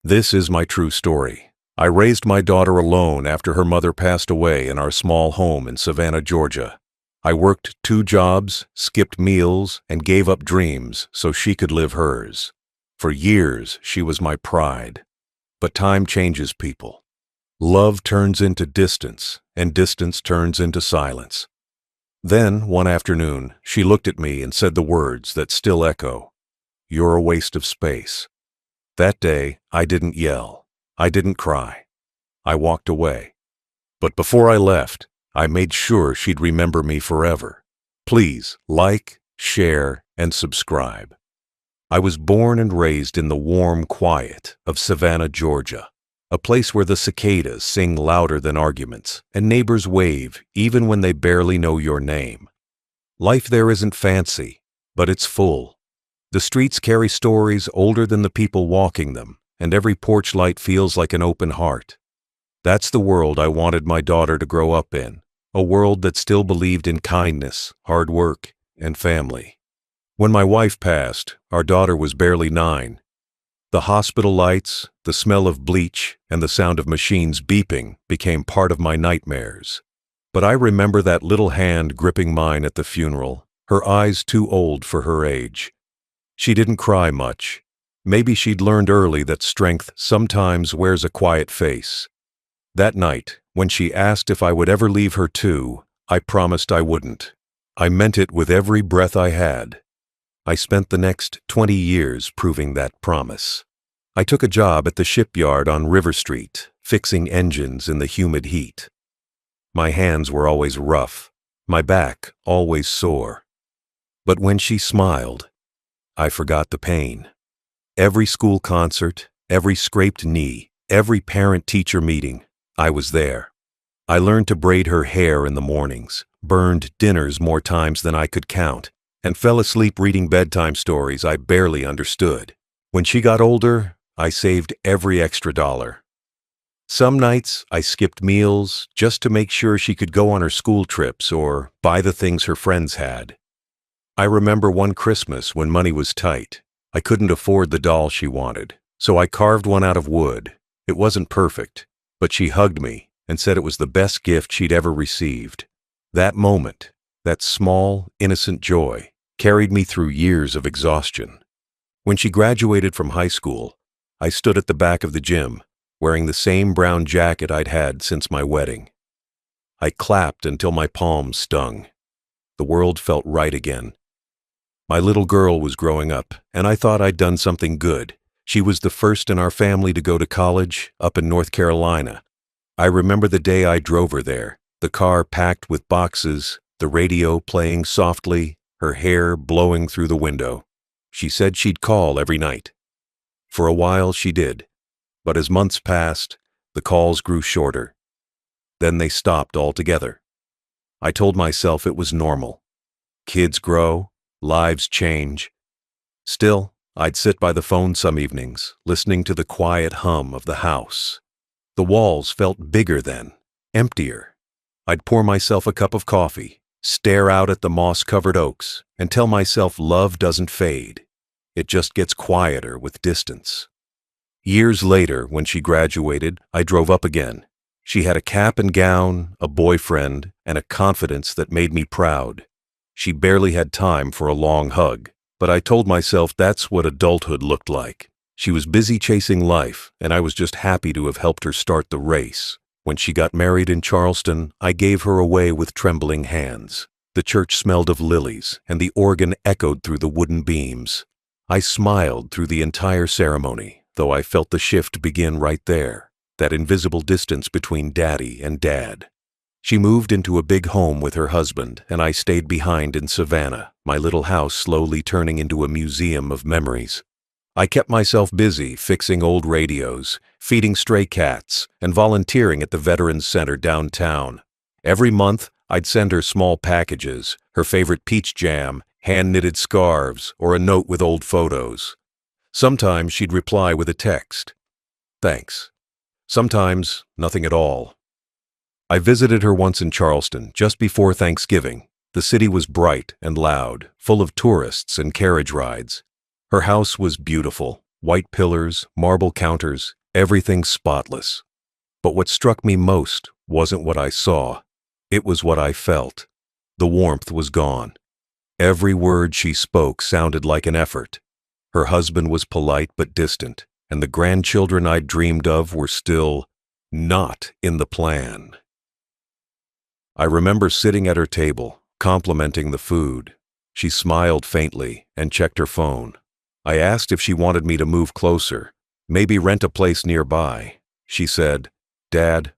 This is my true story. I raised my daughter alone after her mother passed away in our small home in Savannah, Georgia. I worked 2 jobs, skipped meals, and gave up dreams so she could live hers. For years, she was my pride. But time changes people. Love turns into distance, and distance turns into silence. Then, one afternoon, she looked at me and said the words that still echo, "You're a waste of space." That day, I didn't yell. I didn't cry. I walked away. But before I left, I made sure she'd remember me forever. Please like, share, and subscribe. I was born and raised in the warm quiet of Savannah, Georgia, a place where the cicadas sing louder than arguments and neighbors wave even when they barely know your name. Life there isn't fancy, but it's full. The streets carry stories older than the people walking them, and every porch light feels like an open heart. That's the world I wanted my daughter to grow up in, a world that still believed in kindness, hard work, and family. When my wife passed, our daughter was barely 9. The hospital lights, the smell of bleach, and the sound of machines beeping became part of my nightmares. But I remember that little hand gripping mine at the funeral, her eyes too old for her age. She didn't cry much. Maybe she'd learned early that strength sometimes wears a quiet face. That night, when she asked if I would ever leave her too, I promised I wouldn't. I meant it with every breath I had. I spent the next 20 years proving that promise. I took a job at the shipyard on River Street, fixing engines in the humid heat. My hands were always rough, my back always sore. But when she smiled, I forgot the pain. Every school concert, every scraped knee, every parent-teacher meeting, I was there. I learned to braid her hair in the mornings, burned dinners more times than I could count, and fell asleep reading bedtime stories I barely understood. When she got older, I saved every extra dollar. Some nights, I skipped meals just to make sure she could go on her school trips or buy the things her friends had. I remember one Christmas when money was tight. I couldn't afford the doll she wanted, so I carved one out of wood. It wasn't perfect, but she hugged me and said it was the best gift she'd ever received. That moment, that small, innocent joy, carried me through years of exhaustion. When she graduated from high school, I stood at the back of the gym, wearing the same brown jacket I'd had since my wedding. I clapped until my palms stung. The world felt right again. My little girl was growing up, and I thought I'd done something good. She was the first in our family to go to college up in North Carolina. I remember the day I drove her there, the car packed with boxes, the radio playing softly, her hair blowing through the window. She said she'd call every night. For a while she did, but as months passed, the calls grew shorter. Then they stopped altogether. I told myself it was normal. Kids grow, lives change. Still, I'd sit by the phone some evenings, listening to the quiet hum of the house. The walls felt bigger then, emptier. I'd pour myself a cup of coffee, stare out at the moss-covered oaks, and tell myself love doesn't fade. It just gets quieter with distance. Years later, when she graduated, I drove up again. She had a cap and gown, a boyfriend, and a confidence that made me proud. She barely had time for a long hug, but I told myself that's what adulthood looked like. She was busy chasing life, and I was just happy to have helped her start the race. When she got married in Charleston, I gave her away with trembling hands. The church smelled of lilies, and the organ echoed through the wooden beams. I smiled through the entire ceremony, though I felt the shift begin right there, that invisible distance between daddy and dad. She moved into a big home with her husband, and I stayed behind in Savannah, my little house slowly turning into a museum of memories. I kept myself busy fixing old radios, feeding stray cats, and volunteering at the Veterans Center downtown. Every month, I'd send her small packages, her favorite peach jam, hand-knitted scarves, or a note with old photos. Sometimes she'd reply with a text. Thanks. Sometimes, nothing at all. I visited her once in Charleston, just before Thanksgiving. The city was bright and loud, full of tourists and carriage rides. Her house was beautiful, white pillars, marble counters, everything spotless. But what struck me most wasn't what I saw. It was what I felt. The warmth was gone. Every word she spoke sounded like an effort. Her husband was polite but distant, and the grandchildren I'd dreamed of were still not in the plan. I remember sitting at her table, complimenting the food. She smiled faintly and checked her phone. I asked if she wanted me to move closer, maybe rent a place nearby. She said, "Dad,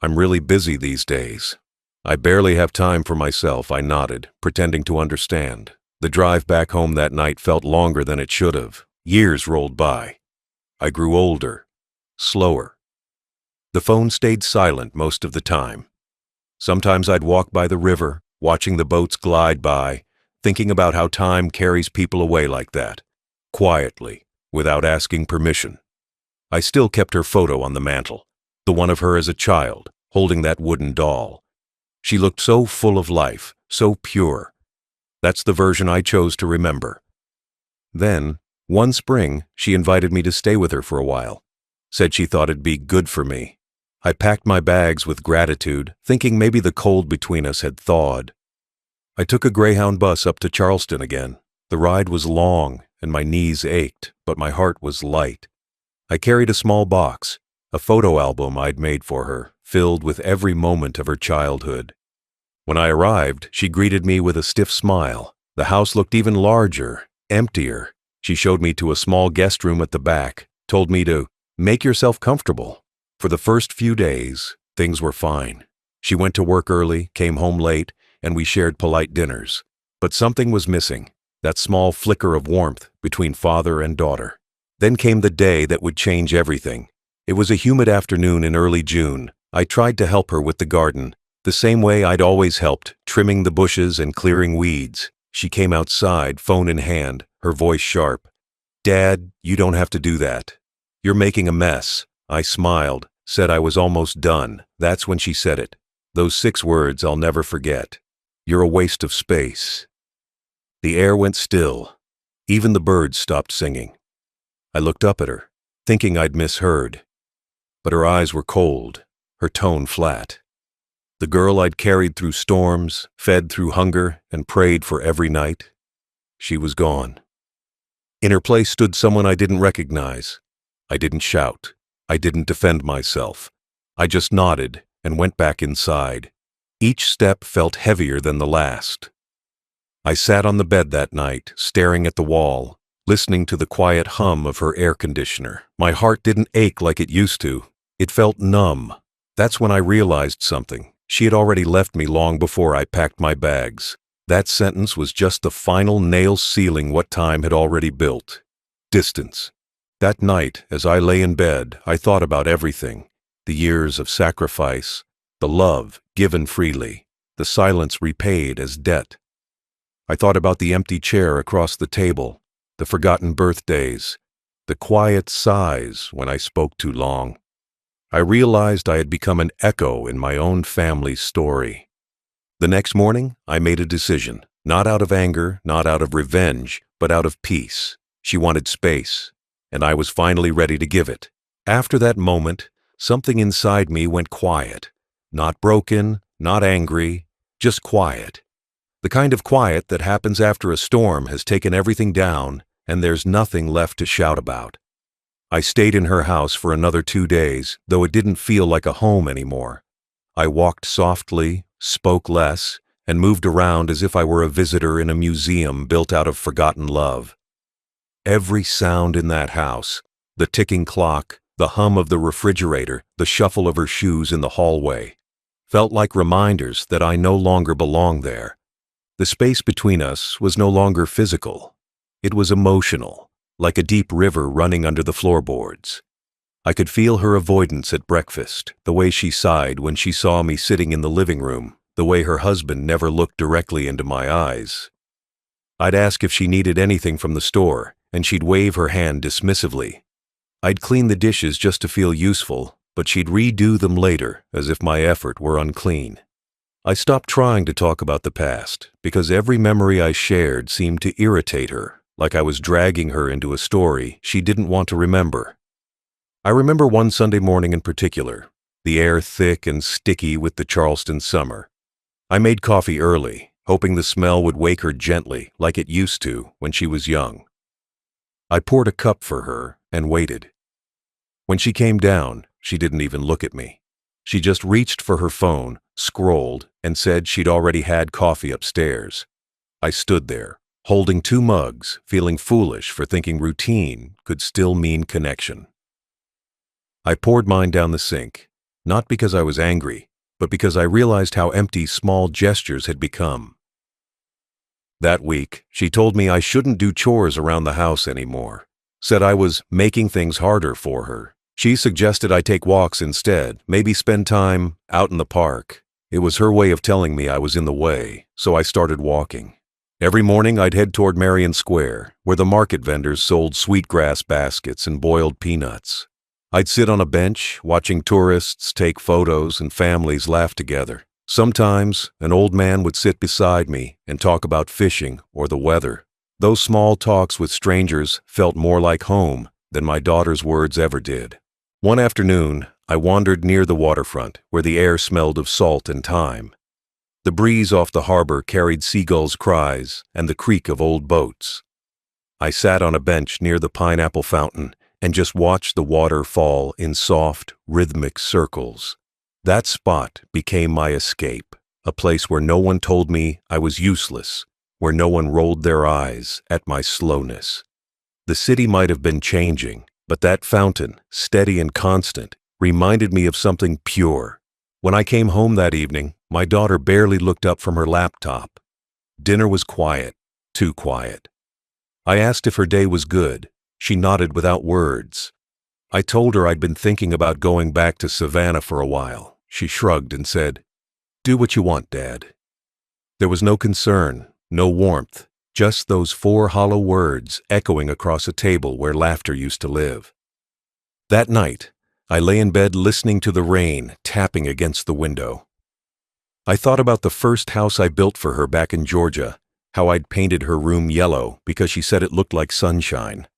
I'm really busy these days." "I barely have time for myself," I nodded, pretending to understand. The drive back home that night felt longer than it should have. Years rolled by. I grew older, slower. The phone stayed silent most of the time. Sometimes I'd walk by the river, watching the boats glide by, thinking about how time carries people away like that, quietly, without asking permission. I still kept her photo on the mantel, the one of her as a child, holding that wooden doll. She looked so full of life, so pure. That's the version I chose to remember. Then, one spring, she invited me to stay with her for a while. Said she thought it'd be good for me. I packed my bags with gratitude, thinking maybe the cold between us had thawed. I took a Greyhound bus up to Charleston again. The ride was long, and my knees ached, but my heart was light. I carried a small box, a photo album I'd made for her, filled with every moment of her childhood. When I arrived, she greeted me with a stiff smile. The house looked even larger, emptier. She showed me to a small guest room at the back, told me to make yourself comfortable. For the first few days, things were fine. She went to work early, came home late, and we shared polite dinners. But something was missing, that small flicker of warmth between father and daughter. Then came the day that would change everything. It was a humid afternoon in early June. I tried to help her with the garden, the same way I'd always helped, trimming the bushes and clearing weeds. She came outside, phone in hand, her voice sharp. "Dad, you don't have to do that. You're making a mess." I smiled, said I was almost done. That's when she said it. Those 6 words I'll never forget. "You're a waste of space." The air went still. Even the birds stopped singing. I looked up at her, thinking I'd misheard. But her eyes were cold, her tone flat. The girl I'd carried through storms, fed through hunger, and prayed for every night, she was gone. In her place stood someone I didn't recognize. I didn't shout. I didn't defend myself. I just nodded and went back inside. Each step felt heavier than the last. I sat on the bed that night, staring at the wall, listening to the quiet hum of her air conditioner. My heart didn't ache like it used to. It felt numb. That's when I realized something. She had already left me long before I packed my bags. That sentence was just the final nail sealing what time had already built. Distance. That night, as I lay in bed, I thought about everything. The years of sacrifice, the love given freely, the silence repaid as debt. I thought about the empty chair across the table, the forgotten birthdays, the quiet sighs when I spoke too long. I realized I had become an echo in my own family's story. The next morning, I made a decision, not out of anger, not out of revenge, but out of peace. She wanted space, and I was finally ready to give it. After that moment, something inside me went quiet. Not broken, not angry, just quiet. The kind of quiet that happens after a storm has taken everything down and there's nothing left to shout about. I stayed in her house for another 2 days, though it didn't feel like a home anymore. I walked softly, spoke less, and moved around as if I were a visitor in a museum built out of forgotten love. Every sound in that house, the ticking clock, the hum of the refrigerator, the shuffle of her shoes in the hallway, felt like reminders that I no longer belonged there. The space between us was no longer physical. It was emotional, like a deep river running under the floorboards. I could feel her avoidance at breakfast, the way she sighed when she saw me sitting in the living room, the way her husband never looked directly into my eyes. I'd ask if she needed anything from the store, and she'd wave her hand dismissively. I'd clean the dishes just to feel useful, but she'd redo them later, as if my effort were unclean. I stopped trying to talk about the past, because every memory I shared seemed to irritate her. like I was dragging her into a story she didn't want to remember. I remember one Sunday morning in particular, the air thick and sticky with the Charleston summer. I made coffee early, hoping the smell would wake her gently like it used to when she was young. I poured a cup for her and waited. When she came down, she didn't even look at me. She just reached for her phone, scrolled, and said she'd already had coffee upstairs. I stood there, holding 2 mugs, feeling foolish for thinking routine could still mean connection. I poured mine down the sink, not because I was angry, but because I realized how empty small gestures had become. That week, she told me I shouldn't do chores around the house anymore, said I was making things harder for her. She suggested I take walks instead, maybe spend time out in the park. It was her way of telling me I was in the way, so I started walking. Every morning I'd head toward Marion Square, where the market vendors sold sweetgrass baskets and boiled peanuts. I'd sit on a bench, watching tourists take photos and families laugh together. Sometimes, an old man would sit beside me and talk about fishing or the weather. Those small talks with strangers felt more like home than my daughter's words ever did. One afternoon, I wandered near the waterfront, where the air smelled of salt and thyme. The breeze off the harbor carried seagulls' cries and the creak of old boats. I sat on a bench near the pineapple fountain and just watched the water fall in soft, rhythmic circles. That spot became my escape, a place where no one told me I was useless, where no one rolled their eyes at my slowness. The city might have been changing, but that fountain, steady and constant, reminded me of something pure. When I came home that evening, my daughter barely looked up from her laptop. Dinner was quiet, too quiet. I asked if her day was good. She nodded without words. I told her I'd been thinking about going back to Savannah for a while. She shrugged and said, "Do what you want, Dad." There was no concern, no warmth, just those 4 hollow words echoing across a table where laughter used to live. That night, I lay in bed listening to the rain tapping against the window. I thought about the first house I built for her back in Georgia, how I'd painted her room yellow because she said it looked like sunshine.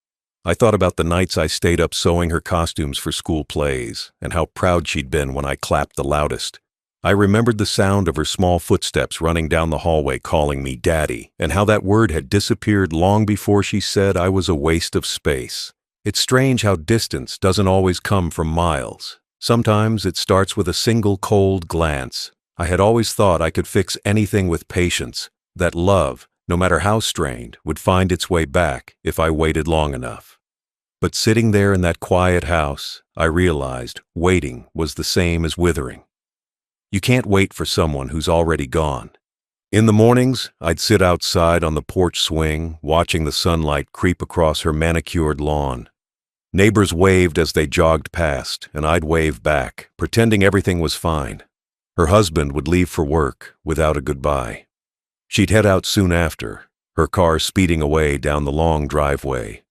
I thought about the nights I stayed up sewing her costumes for school plays, and how proud she'd been when I clapped the loudest. I remembered the sound of her small footsteps running down the hallway calling me Daddy, and how that word had disappeared long before she said I was a waste of space. It's strange how distance doesn't always come from miles. Sometimes it starts with a single cold glance. I had always thought I could fix anything with patience, that love, no matter how strained, would find its way back if I waited long enough. But sitting there in that quiet house, I realized waiting was the same as withering. You can't wait for someone who's already gone. In the mornings, I'd sit outside on the porch swing, watching the sunlight creep across her manicured lawn. Neighbors waved as they jogged past, and I'd wave back, pretending everything was fine. Her husband would leave for work without a goodbye. She'd head out soon after, her car speeding away down the long driveway.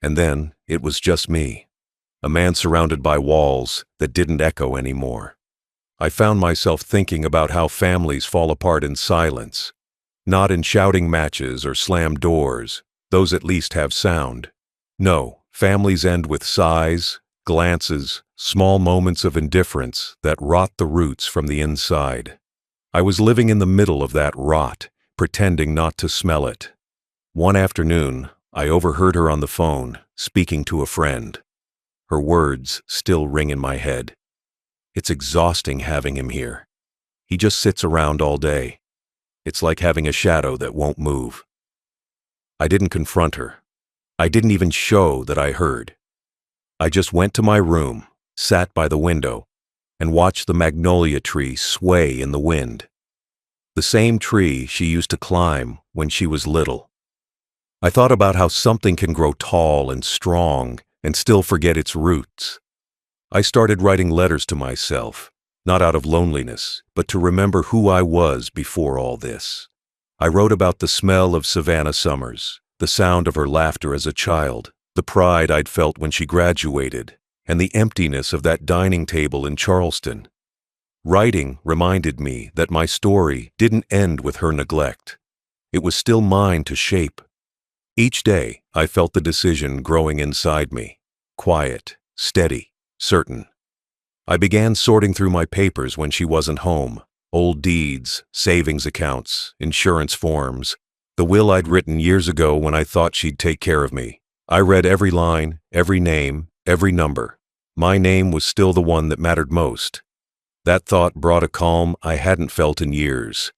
And then it was just me, a man surrounded by walls that didn't echo anymore. I found myself thinking about how families fall apart in silence, not in shouting matches or slammed doors. Those at least have sound. No, families end with sighs, glances, small moments of indifference that rot the roots from the inside. I was living in the middle of that rot, pretending not to smell it. One afternoon, I overheard her on the phone, speaking to a friend. Her words still ring in my head. "It's exhausting having him here. He just sits around all day. It's like having a shadow that won't move." I didn't confront her. I didn't even show that I heard. I just went to my room, sat by the window, and watched the magnolia tree sway in the wind. The same tree she used to climb when she was little. I thought about how something can grow tall and strong and still forget its roots. I started writing letters to myself, not out of loneliness, but to remember who I was before all this. I wrote about the smell of Savannah summers, the sound of her laughter as a child, the pride I'd felt when she graduated, and the emptiness of that dining table in Charleston. Writing reminded me that my story didn't end with her neglect. It was still mine to shape. Each day, I felt the decision growing inside me. Quiet, steady, certain. I began sorting through my papers when she wasn't home. Old deeds, savings accounts, insurance forms, the will I'd written years ago when I thought she'd take care of me. I read every line, every name, every number. My name was still the one that mattered most. That thought brought a calm I hadn't felt in years.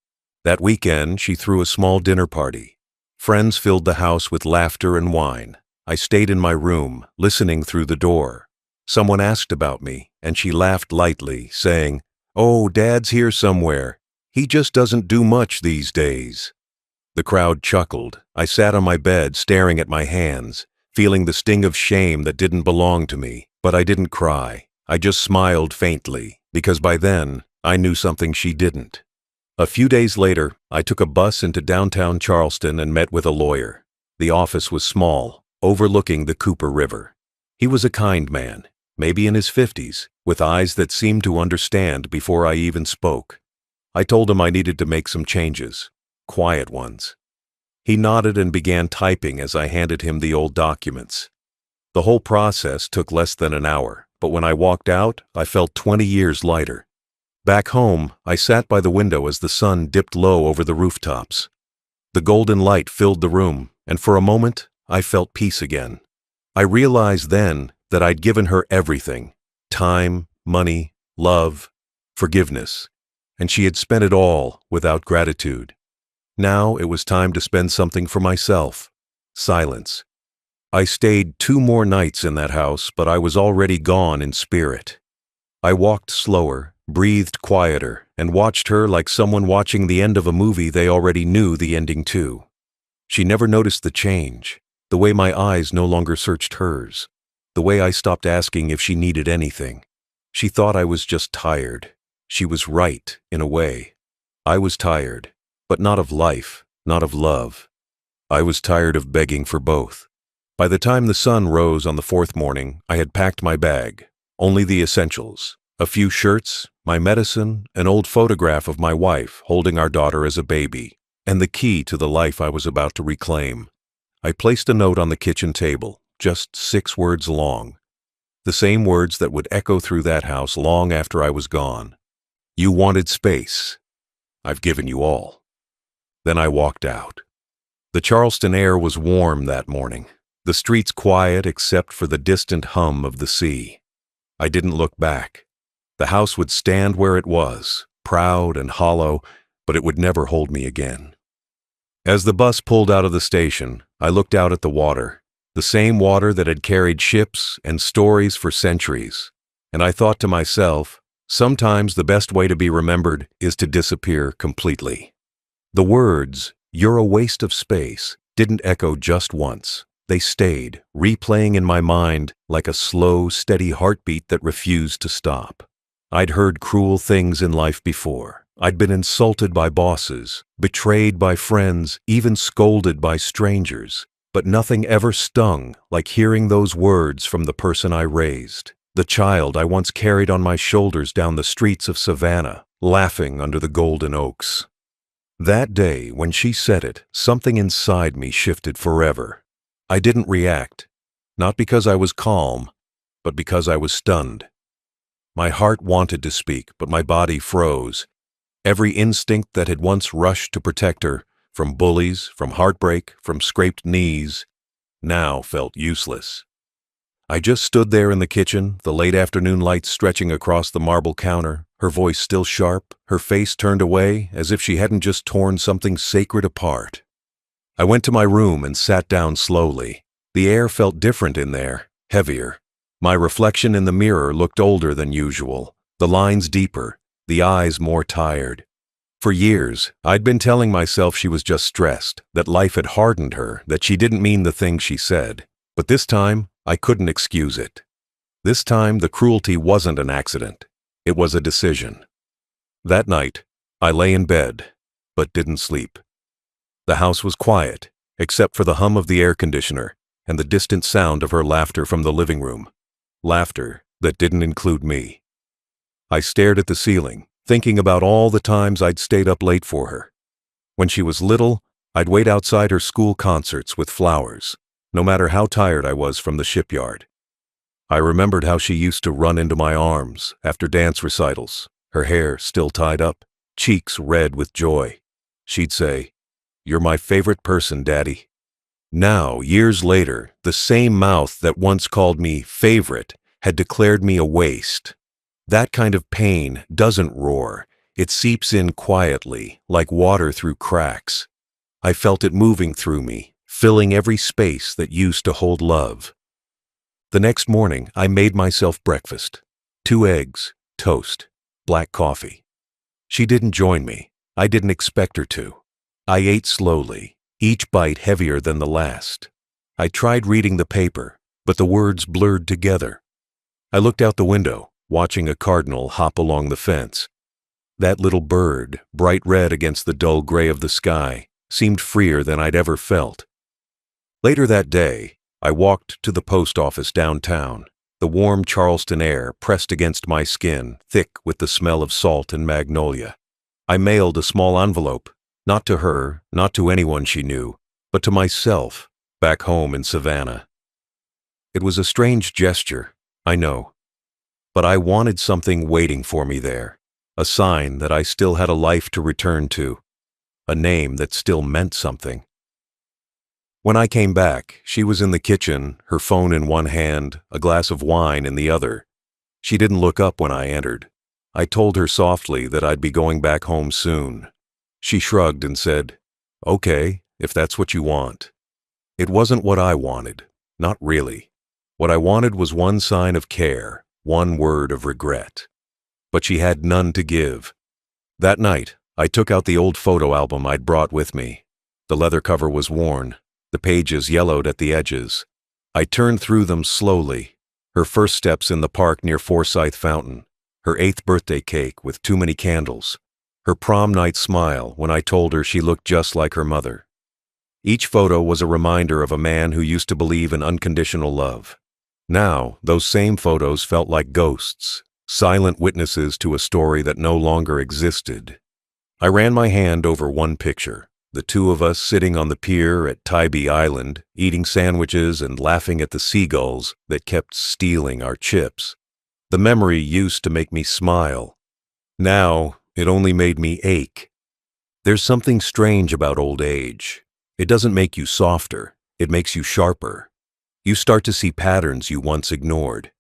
That weekend, she threw a small dinner party. Friends filled the house with laughter and wine. I stayed in my room, listening through the door. Someone asked about me, and she laughed lightly, saying, "Oh, Dad's here somewhere. He just doesn't do much these days." The crowd chuckled. I sat on my bed, staring at my hands, feeling the sting of shame that didn't belong to me. But I didn't cry. I just smiled faintly, because by then, I knew something she didn't. A few days later, I took a bus into downtown Charleston and met with a lawyer. The office was small, overlooking the Cooper River. He was a kind man, maybe in his 50s, with eyes that seemed to understand before I even spoke. I told him I needed to make some changes, quiet ones. He nodded and began typing as I handed him the old documents. The whole process took less than an hour, but when I walked out, I felt 20 years lighter. Back home, I sat by the window as the sun dipped low over the rooftops. The golden light filled the room, and for a moment, I felt peace again. I realized then that I'd given her everything: time, money, love, forgiveness, and she had spent it all without gratitude. Now it was time to spend something for myself: silence. I stayed 2 more nights in that house, but I was already gone in spirit. I walked slower, breathed quieter, and watched her like someone watching the end of a movie they already knew the ending to. She never noticed the change, the way my eyes no longer searched hers, the way I stopped asking if she needed anything. She thought I was just tired. She was right, in a way. I was tired, but not of life, not of love. I was tired of begging for both. By the time the sun rose on the 4th morning, I had packed my bag. Only the essentials: a few shirts, my medicine, an old photograph of my wife holding our daughter as a baby, and the key to the life I was about to reclaim. I placed a note on the kitchen table, just 6 words long. The same words that would echo through that house long after I was gone. You wanted space. I've given you all. Then I walked out. The Charleston air was warm that morning. The streets quiet except for the distant hum of the sea. I didn't look back. The house would stand where it was, proud and hollow, but it would never hold me again. As the bus pulled out of the station, I looked out at the water, the same water that had carried ships and stories for centuries, and I thought to myself, sometimes the best way to be remembered is to disappear completely. The words, "You're a waste of space," didn't echo just once. They stayed, replaying in my mind like a slow, steady heartbeat that refused to stop. I'd heard cruel things in life before. I'd been insulted by bosses, betrayed by friends, even scolded by strangers. But nothing ever stung like hearing those words from the person I raised, the child I once carried on my shoulders down the streets of Savannah, laughing under the golden oaks. That day, when she said it, something inside me shifted forever. I didn't react, not because I was calm, but because I was stunned. My heart wanted to speak, but my body froze. Every instinct that had once rushed to protect her, from bullies, from heartbreak, from scraped knees, now felt useless. I just stood there in the kitchen, the late afternoon light stretching across the marble counter, her voice still sharp, her face turned away as if she hadn't just torn something sacred apart. I went to my room and sat down slowly. The air felt different in there, heavier. My reflection in the mirror looked older than usual, the lines deeper, the eyes more tired. For years, I'd been telling myself she was just stressed, that life had hardened her, that she didn't mean the things she said. But this time, I couldn't excuse it. This time, the cruelty wasn't an accident. It was a decision. That night, I lay in bed, but didn't sleep. The house was quiet, except for the hum of the air conditioner and the distant sound of her laughter from the living room. Laughter that didn't include me. I stared at the ceiling, thinking about all the times I'd stayed up late for her. When she was little, I'd wait outside her school concerts with flowers, no matter how tired I was from the shipyard. I remembered how she used to run into my arms after dance recitals, her hair still tied up, cheeks red with joy. She'd say, "You're my favorite person, Daddy." Now, years later, the same mouth that once called me favorite had declared me a waste. That kind of pain doesn't roar. It seeps in quietly, like water through cracks. I felt it moving through me, filling every space that used to hold love. The next morning, I made myself breakfast. 2 eggs, toast, black coffee. She didn't join me. I didn't expect her to. I ate slowly, each bite heavier than the last. I tried reading the paper, but the words blurred together. I looked out the window, watching a cardinal hop along the fence. That little bird, bright red against the dull gray of the sky, seemed freer than I'd ever felt. Later that day, I walked to the post office downtown, the warm Charleston air pressed against my skin, thick with the smell of salt and magnolia. I mailed a small envelope, not to her, not to anyone she knew, but to myself, back home in Savannah. It was a strange gesture, I know, but I wanted something waiting for me there, a sign that I still had a life to return to, a name that still meant something. When I came back, she was in the kitchen, her phone in one hand, a glass of wine in the other. She didn't look up when I entered. I told her softly that I'd be going back home soon. She shrugged and said, "Okay, if that's what you want." It wasn't what I wanted, not really. What I wanted was one sign of care, one word of regret. But she had none to give. That night, I took out the old photo album I'd brought with me. The leather cover was worn, the pages yellowed at the edges. I turned through them slowly. Her first steps in the park near Forsyth Fountain, her 8th birthday cake with too many candles, her prom night smile when I told her she looked just like her mother. Each photo was a reminder of a man who used to believe in unconditional love. Now, those same photos felt like ghosts, silent witnesses to a story that no longer existed. I ran my hand over one picture, the 2 of us sitting on the pier at Tybee Island, eating sandwiches and laughing at the seagulls that kept stealing our chips. The memory used to make me smile. Now, it only made me ache. There's something strange about old age. It doesn't make you softer, it makes you sharper. You start to see patterns you once ignored.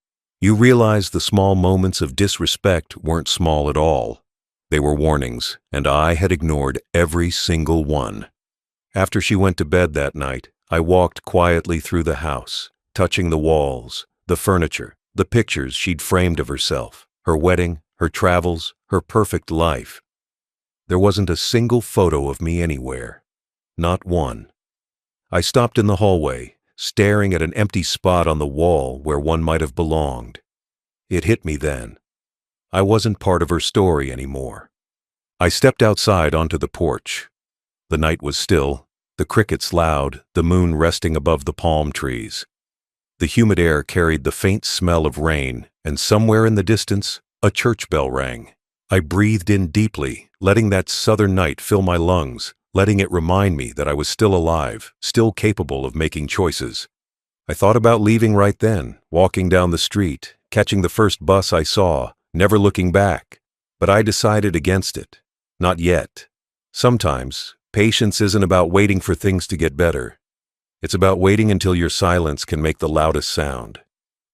You realize the small moments of disrespect weren't small at all. They were warnings, and I had ignored every single one. After she went to bed that night, I walked quietly through the house, touching the walls, the furniture, the pictures she'd framed of herself, her wedding, her travels, her perfect life. There wasn't a single photo of me anywhere. Not one. I stopped in the hallway, staring at an empty spot on the wall where one might have belonged. It hit me then. I wasn't part of her story anymore. I stepped outside onto the porch. The night was still, the crickets loud, the moon resting above the palm trees. The humid air carried the faint smell of rain, and somewhere in the distance, a church bell rang. I breathed in deeply, letting that southern night fill my lungs, letting it remind me that I was still alive, still capable of making choices. I thought about leaving right then, walking down the street, catching the first bus I saw, never looking back. But I decided against it. Not yet. Sometimes, patience isn't about waiting for things to get better. It's about waiting until your silence can make the loudest sound.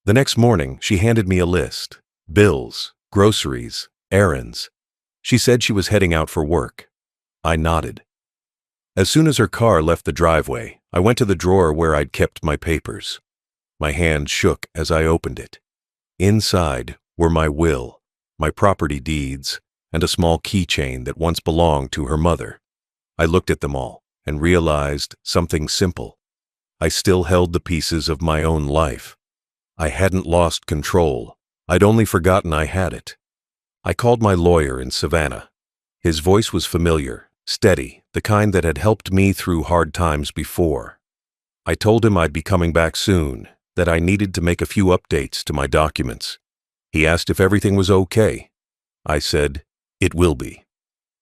The next morning, she handed me a list. Bills, groceries, errands. She said she was heading out for work. I nodded. As soon as her car left the driveway, I went to the drawer where I'd kept my papers. My hand shook as I opened it. Inside were my will, my property deeds, and a small keychain that once belonged to her mother. I looked at them all and realized something simple. I still held the pieces of my own life. I hadn't lost control. I'd only forgotten I had it. I called my lawyer in Savannah. His voice was familiar, steady, the kind that had helped me through hard times before. I told him I'd be coming back soon, that I needed to make a few updates to my documents. He asked if everything was okay. I said, "It will be."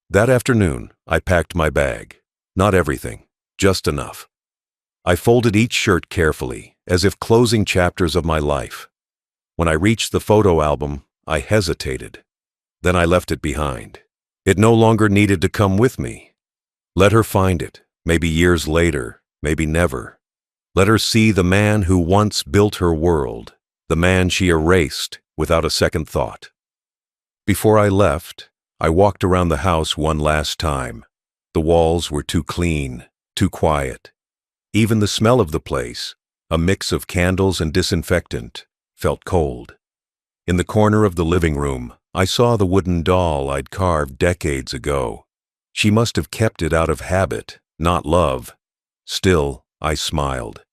That afternoon, I packed my bag. Not everything, just enough. I folded each shirt carefully, as if closing chapters of my life. When I reached the photo album, I hesitated. Then I left it behind. It no longer needed to come with me. Let her find it, maybe years later, maybe never. Let her see the man who once built her world, the man she erased without a second thought. Before I left, I walked around the house one last time. The walls were too clean, too quiet. Even the smell of the place, a mix of candles and disinfectant, felt cold. In the corner of the living room, I saw the wooden doll I'd carved decades ago. She must have kept it out of habit, not love. Still, I smiled.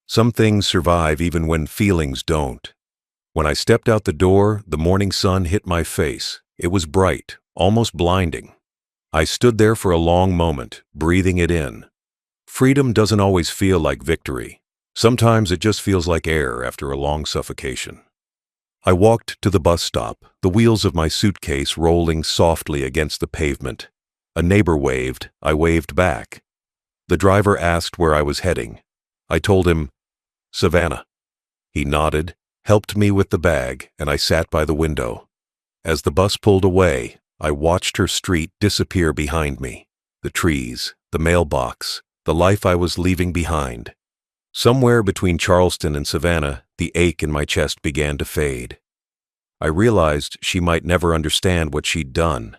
Some things survive even when feelings don't. When I stepped out the door, the morning sun hit my face. It was bright, almost blinding. I stood there for a long moment, breathing it in. Freedom doesn't always feel like victory. Sometimes it just feels like air after a long suffocation. I walked to the bus stop, the wheels of my suitcase rolling softly against the pavement. A neighbor waved, I waved back. The driver asked where I was heading. I told him, Savannah. He nodded, helped me with the bag, and I sat by the window. As the bus pulled away, I watched her street disappear behind me. The trees, the mailbox, the life I was leaving behind. Somewhere between Charleston and Savannah, the ache in my chest began to fade. I realized she might never understand what she'd done.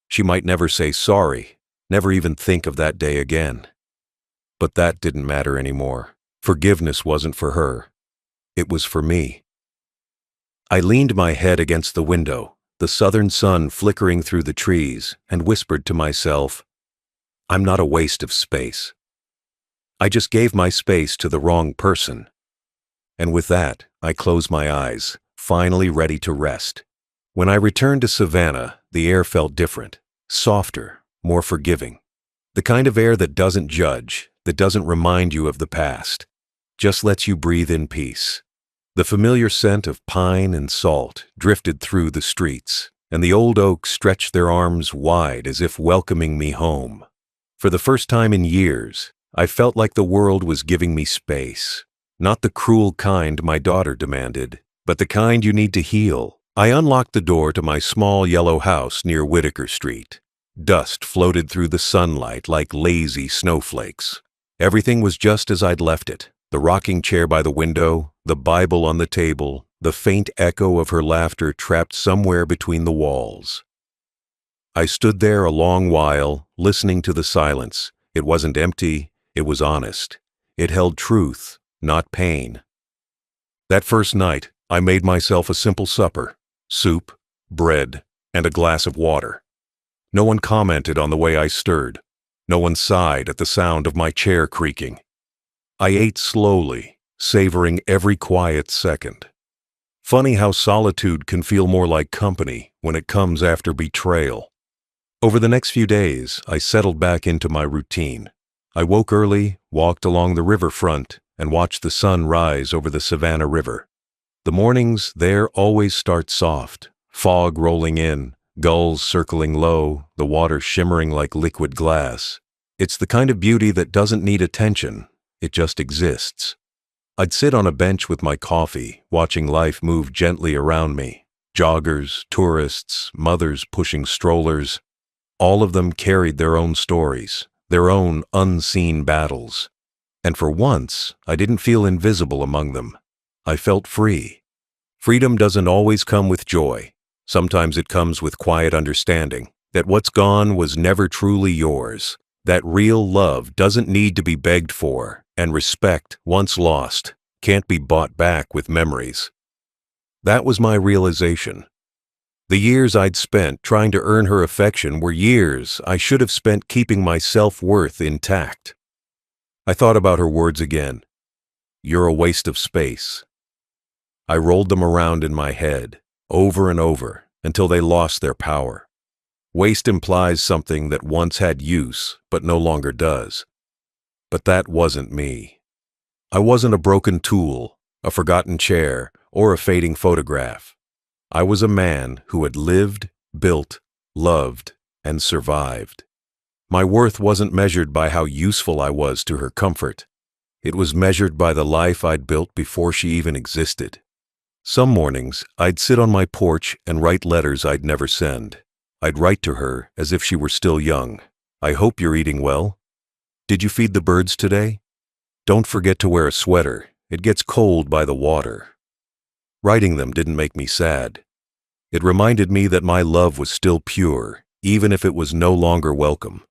She might never say sorry, never even think of that day again. But that didn't matter anymore. Forgiveness wasn't for her. It was for me. I leaned my head against the window, the southern sun flickering through the trees, and whispered to myself, I'm not a waste of space. I just gave my space to the wrong person. And with that, I closed my eyes, finally ready to rest. When I returned to Savannah, the air felt different, softer, more forgiving. The kind of air that doesn't judge, that doesn't remind you of the past, just lets you breathe in peace. The familiar scent of pine and salt drifted through the streets, and the old oaks stretched their arms wide as if welcoming me home. For the first time in years, I felt like the world was giving me space. Not the cruel kind my daughter demanded, but the kind you need to heal. I unlocked the door to my small yellow house near Whitaker Street. Dust floated through the sunlight like lazy snowflakes. Everything was just as I'd left it. The rocking chair by the window, the Bible on the table, the faint echo of her laughter trapped somewhere between the walls. I stood there a long while, listening to the silence. It wasn't empty, it was honest. It held truth, not pain. That first night, I made myself a simple supper: soup, bread, and a glass of water. No one commented on the way I stirred. No one sighed at the sound of my chair creaking. I ate slowly, savoring every quiet second. Funny how solitude can feel more like company when it comes after betrayal. Over the next few days, I settled back into my routine. I woke early, walked along the riverfront, and watched the sun rise over the Savannah River. The mornings there always start soft, fog rolling in, gulls circling low, the water shimmering like liquid glass. It's the kind of beauty that doesn't need attention, it just exists. I'd sit on a bench with my coffee, watching life move gently around me. Joggers, tourists, mothers pushing strollers. All of them carried their own stories, their own unseen battles. And for once, I didn't feel invisible among them. I felt free. Freedom doesn't always come with joy. Sometimes it comes with quiet understanding that what's gone was never truly yours, that real love doesn't need to be begged for, and respect, once lost, can't be bought back with memories. That was my realization. The years I'd spent trying to earn her affection were years I should have spent keeping my self-worth intact. I thought about her words again. You're a waste of space. I rolled them around in my head, over and over, until they lost their power. Waste implies something that once had use, but no longer does. But that wasn't me. I wasn't a broken tool, a forgotten chair, or a fading photograph. I was a man who had lived, built, loved, and survived. My worth wasn't measured by how useful I was to her comfort. It was measured by the life I'd built before she even existed. Some mornings, I'd sit on my porch and write letters I'd never send. I'd write to her as if she were still young. I hope you're eating well. Did you feed the birds today? Don't forget to wear a sweater. It gets cold by the water. Writing them didn't make me sad. It reminded me that my love was still pure, even if it was no longer welcome.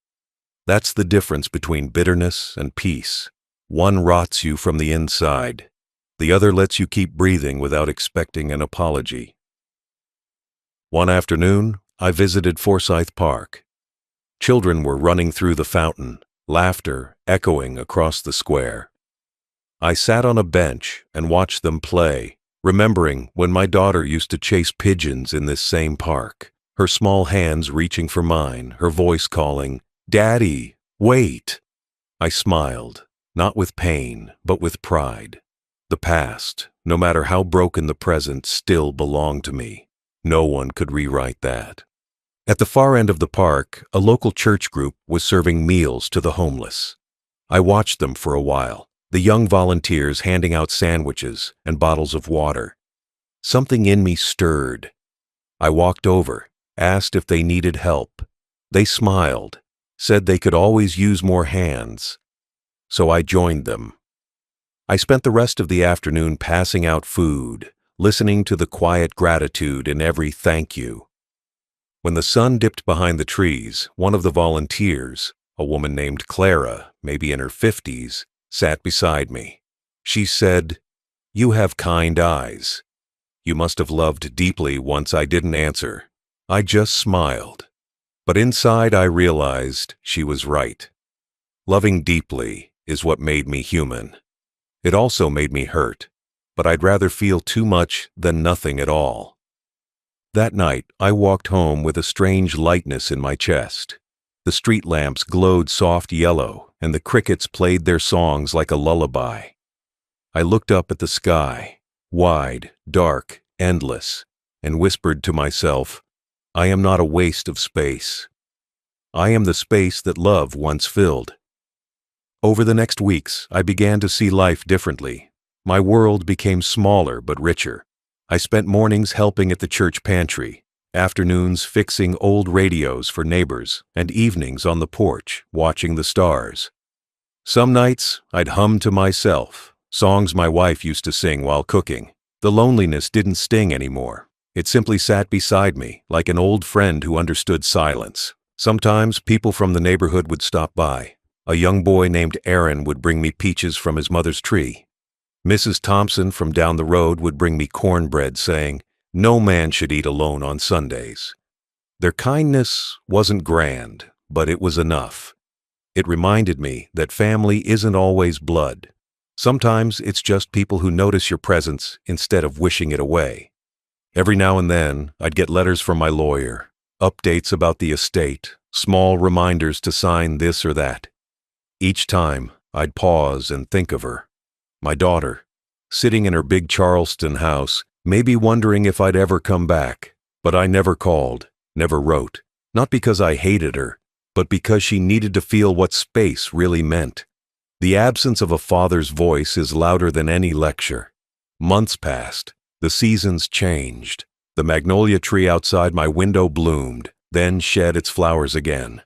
That's the difference between bitterness and peace. One rots you from the inside. The other lets you keep breathing without expecting an apology. One afternoon, I visited Forsyth Park. Children were running through the fountain, laughter echoing across the square. I sat on a bench and watched them play, remembering when my daughter used to chase pigeons in this same park, her small hands reaching for mine, her voice calling, "Daddy, wait!" I smiled, not with pain, but with pride. The past, no matter how broken the present, still belonged to me. No one could rewrite that. At the far end of the park, a local church group was serving meals to the homeless. I watched them for a while, the young volunteers handing out sandwiches and bottles of water. Something in me stirred. I walked over, asked if they needed help. They smiled, said they could always use more hands. So I joined them. I spent the rest of the afternoon passing out food, listening to the quiet gratitude in every thank you. When the sun dipped behind the trees, one of the volunteers, a woman named Clara, maybe in her 50s, sat beside me. She said, "You have kind eyes." You must have loved deeply once I didn't answer. I just smiled. But inside I realized she was right. Loving deeply is what made me human. It also made me hurt, but I'd rather feel too much than nothing at all. That night, I walked home with a strange lightness in my chest. The street lamps glowed soft yellow, and the crickets played their songs like a lullaby. I looked up at the sky, wide, dark, endless, and whispered to myself, I am not a waste of space. I am the space that love once filled. Over the next weeks, I began to see life differently. My world became smaller but richer. I spent mornings helping at the church pantry, afternoons fixing old radios for neighbors, and evenings on the porch, watching the stars. Some nights, I'd hum to myself, songs my wife used to sing while cooking. The loneliness didn't sting anymore. It simply sat beside me, like an old friend who understood silence. Sometimes people from the neighborhood would stop by. A young boy named Aaron would bring me peaches from his mother's tree. Mrs. Thompson from down the road would bring me cornbread, saying, "No man should eat alone on Sundays." Their kindness wasn't grand, but it was enough. It reminded me that family isn't always blood. Sometimes it's just people who notice your presence instead of wishing it away. Every now and then, I'd get letters from my lawyer, updates about the estate, small reminders to sign this or that. Each time, I'd pause and think of her. My daughter, sitting in her big Charleston house, maybe wondering if I'd ever come back. But I never called, never wrote. Not because I hated her, but because she needed to feel what space really meant. The absence of a father's voice is louder than any lecture. Months passed. The seasons changed. The magnolia tree outside my window bloomed, then shed its flowers again.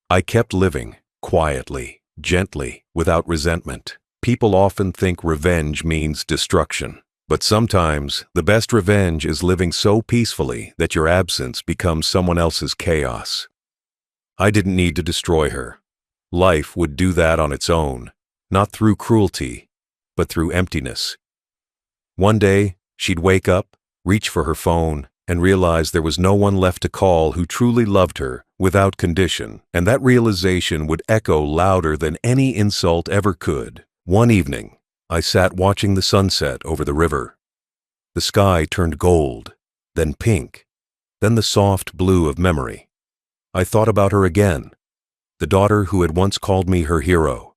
I kept living, quietly, gently, without resentment. People often think revenge means destruction, but sometimes the best revenge is living so peacefully that your absence becomes someone else's chaos. I didn't need to destroy her. Life would do that on its own, not through cruelty, but through emptiness. One day, she'd wake up, reach for her phone, and realize there was no one left to call who truly loved her without condition, and that realization would echo louder than any insult ever could. One evening, I sat watching the sunset over the river. The sky turned gold, then pink, then the soft blue of memory. I thought about her again, the daughter who had once called me her hero,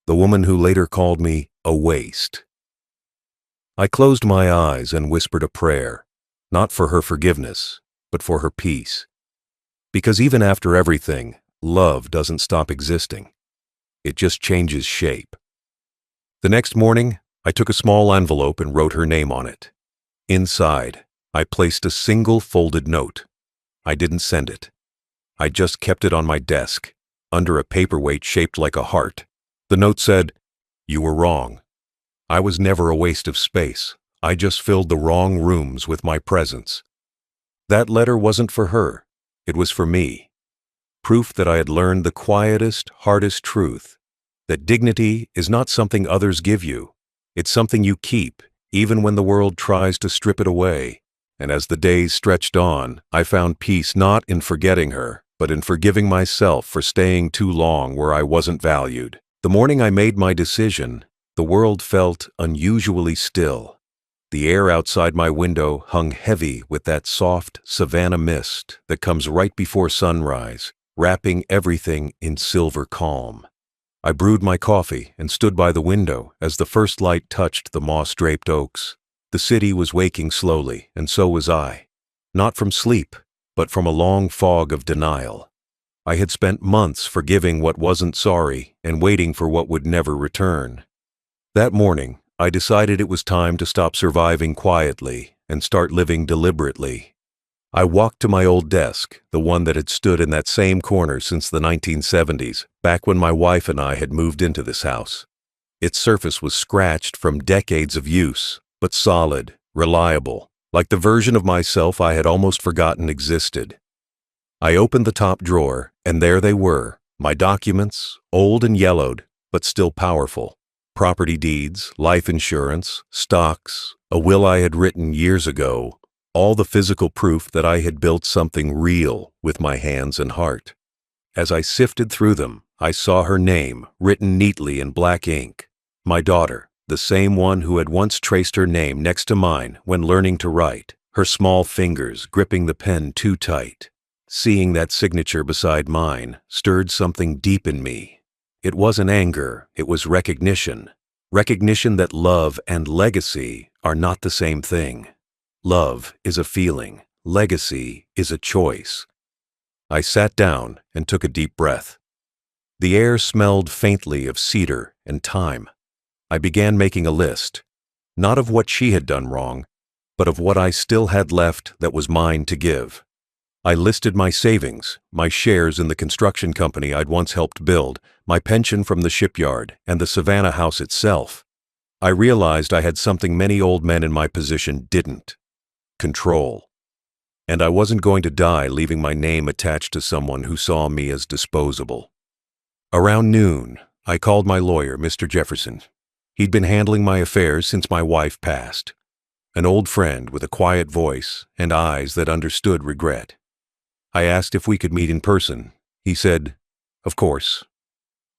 the woman who later called me a waste. I closed my eyes and whispered a prayer, not for her forgiveness, but for her peace. Because even after everything, Love doesn't stop existing. It just changes shape. The next morning, I took a small envelope and wrote her name on it. Inside, I placed a single folded note. I didn't send it. I just kept it on my desk, under a paperweight shaped like a heart. The note said, "You were wrong. I was never a waste of space. I just filled the wrong rooms with my presence." That letter wasn't for her. It was for me. Proof that I had learned the quietest, hardest truth, that dignity is not something others give you. It's something you keep, even when the world tries to strip it away. And as the days stretched on, I found peace not in forgetting her, but in forgiving myself for staying too long where I wasn't valued. The morning I made my decision, the world felt unusually still. The air outside my window hung heavy with that soft savanna mist that comes right before sunrise, wrapping everything in silver calm. I brewed my coffee and stood by the window as the first light touched the moss-draped oaks. The city was waking slowly, and so was I. Not from sleep, but from a long fog of denial. I had spent months forgiving what wasn't sorry and waiting for what would never return. That morning, I decided it was time to stop surviving quietly and start living deliberately. I walked to my old desk, the one that had stood in that same corner since the 1970s, back when my wife and I had moved into this house. Its surface was scratched from decades of use, but solid, reliable, like the version of myself I had almost forgotten existed. I opened the top drawer, and there they were, my documents, old and yellowed, but still powerful. Property deeds, life insurance, stocks, a will I had written years ago, all the physical proof that I had built something real with my hands and heart. As I sifted through them, I saw her name written neatly in black ink. My daughter, the same one who had once traced her name next to mine when learning to write, her small fingers gripping the pen too tight. Seeing that signature beside mine stirred something deep in me. It wasn't anger, it was recognition. Recognition that love and legacy are not the same thing. Love is a feeling, legacy is a choice. I sat down and took a deep breath. The air smelled faintly of cedar and thyme. I began making a list, not of what she had done wrong, but of what I still had left that was mine to give. I listed my savings, my shares in the construction company I'd once helped build, my pension from the shipyard, and the Savannah house itself. I realized I had something many old men in my position didn't: control. And I wasn't going to die leaving my name attached to someone who saw me as disposable. Around noon, I called my lawyer, Mr. Jefferson. He'd been handling my affairs since my wife passed. An old friend with a quiet voice and eyes that understood regret. I asked if we could meet in person. He said, "Of course."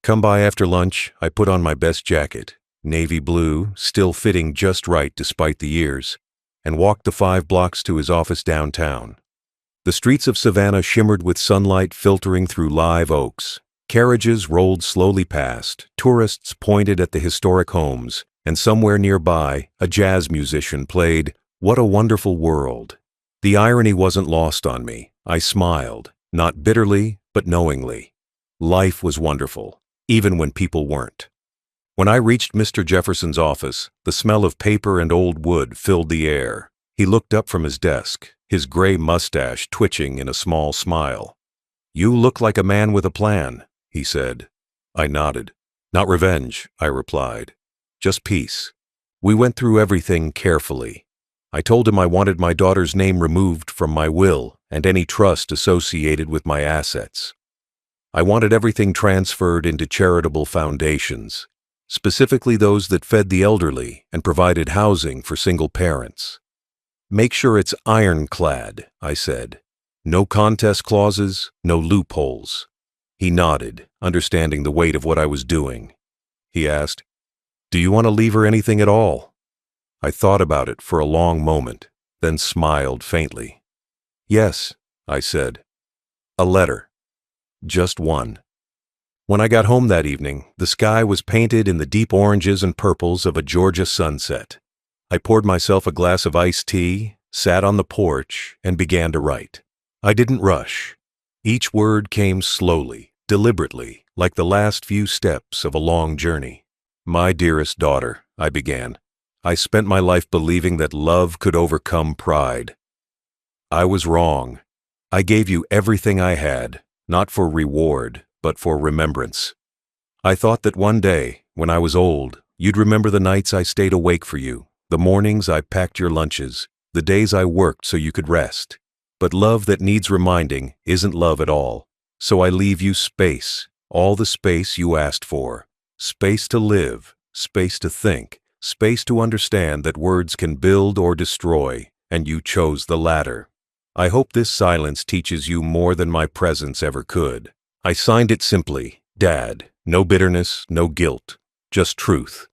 "Come by after lunch." I put on my best jacket, navy blue, still fitting just right despite the years, and walked the 5 blocks to his office downtown. The streets of Savannah shimmered with sunlight filtering through live oaks. Carriages rolled slowly past, tourists pointed at the historic homes, and somewhere nearby, a jazz musician played "What a Wonderful World." The irony wasn't lost on me. I smiled, not bitterly, but knowingly. Life was wonderful, even when people weren't. When I reached Mr. Jefferson's office, the smell of paper and old wood filled the air. He looked up from his desk, his gray mustache twitching in a small smile. "You look like a man with a plan," he said. I nodded. "Not revenge," I replied. "Just peace." We went through everything carefully. I told him I wanted my daughter's name removed from my will and any trust associated with my assets. I wanted everything transferred into charitable foundations, specifically those that fed the elderly and provided housing for single parents. "Make sure it's ironclad," I said. "No contest clauses, no loopholes." He nodded, understanding the weight of what I was doing. He asked, "Do you want to leave her anything at all?" I thought about it for a long moment, then smiled faintly. "Yes," I said. "A letter. Just one." When I got home that evening, the sky was painted in the deep oranges and purples of a Georgia sunset. I poured myself a glass of iced tea, sat on the porch, and began to write. I didn't rush. Each word came slowly, deliberately, like the last few steps of a long journey. "My dearest daughter," I began, "I spent my life believing that love could overcome pride. I was wrong. I gave you everything I had, not for reward, but for remembrance. I thought that one day, when I was old, you'd remember the nights I stayed awake for you, the mornings I packed your lunches, the days I worked so you could rest. But love that needs reminding isn't love at all. So I leave you space, all the space you asked for. Space to live, space to think, space to understand that words can build or destroy, and you chose the latter. I hope this silence teaches you more than my presence ever could." I signed it simply, Dad. No bitterness, no guilt, just truth.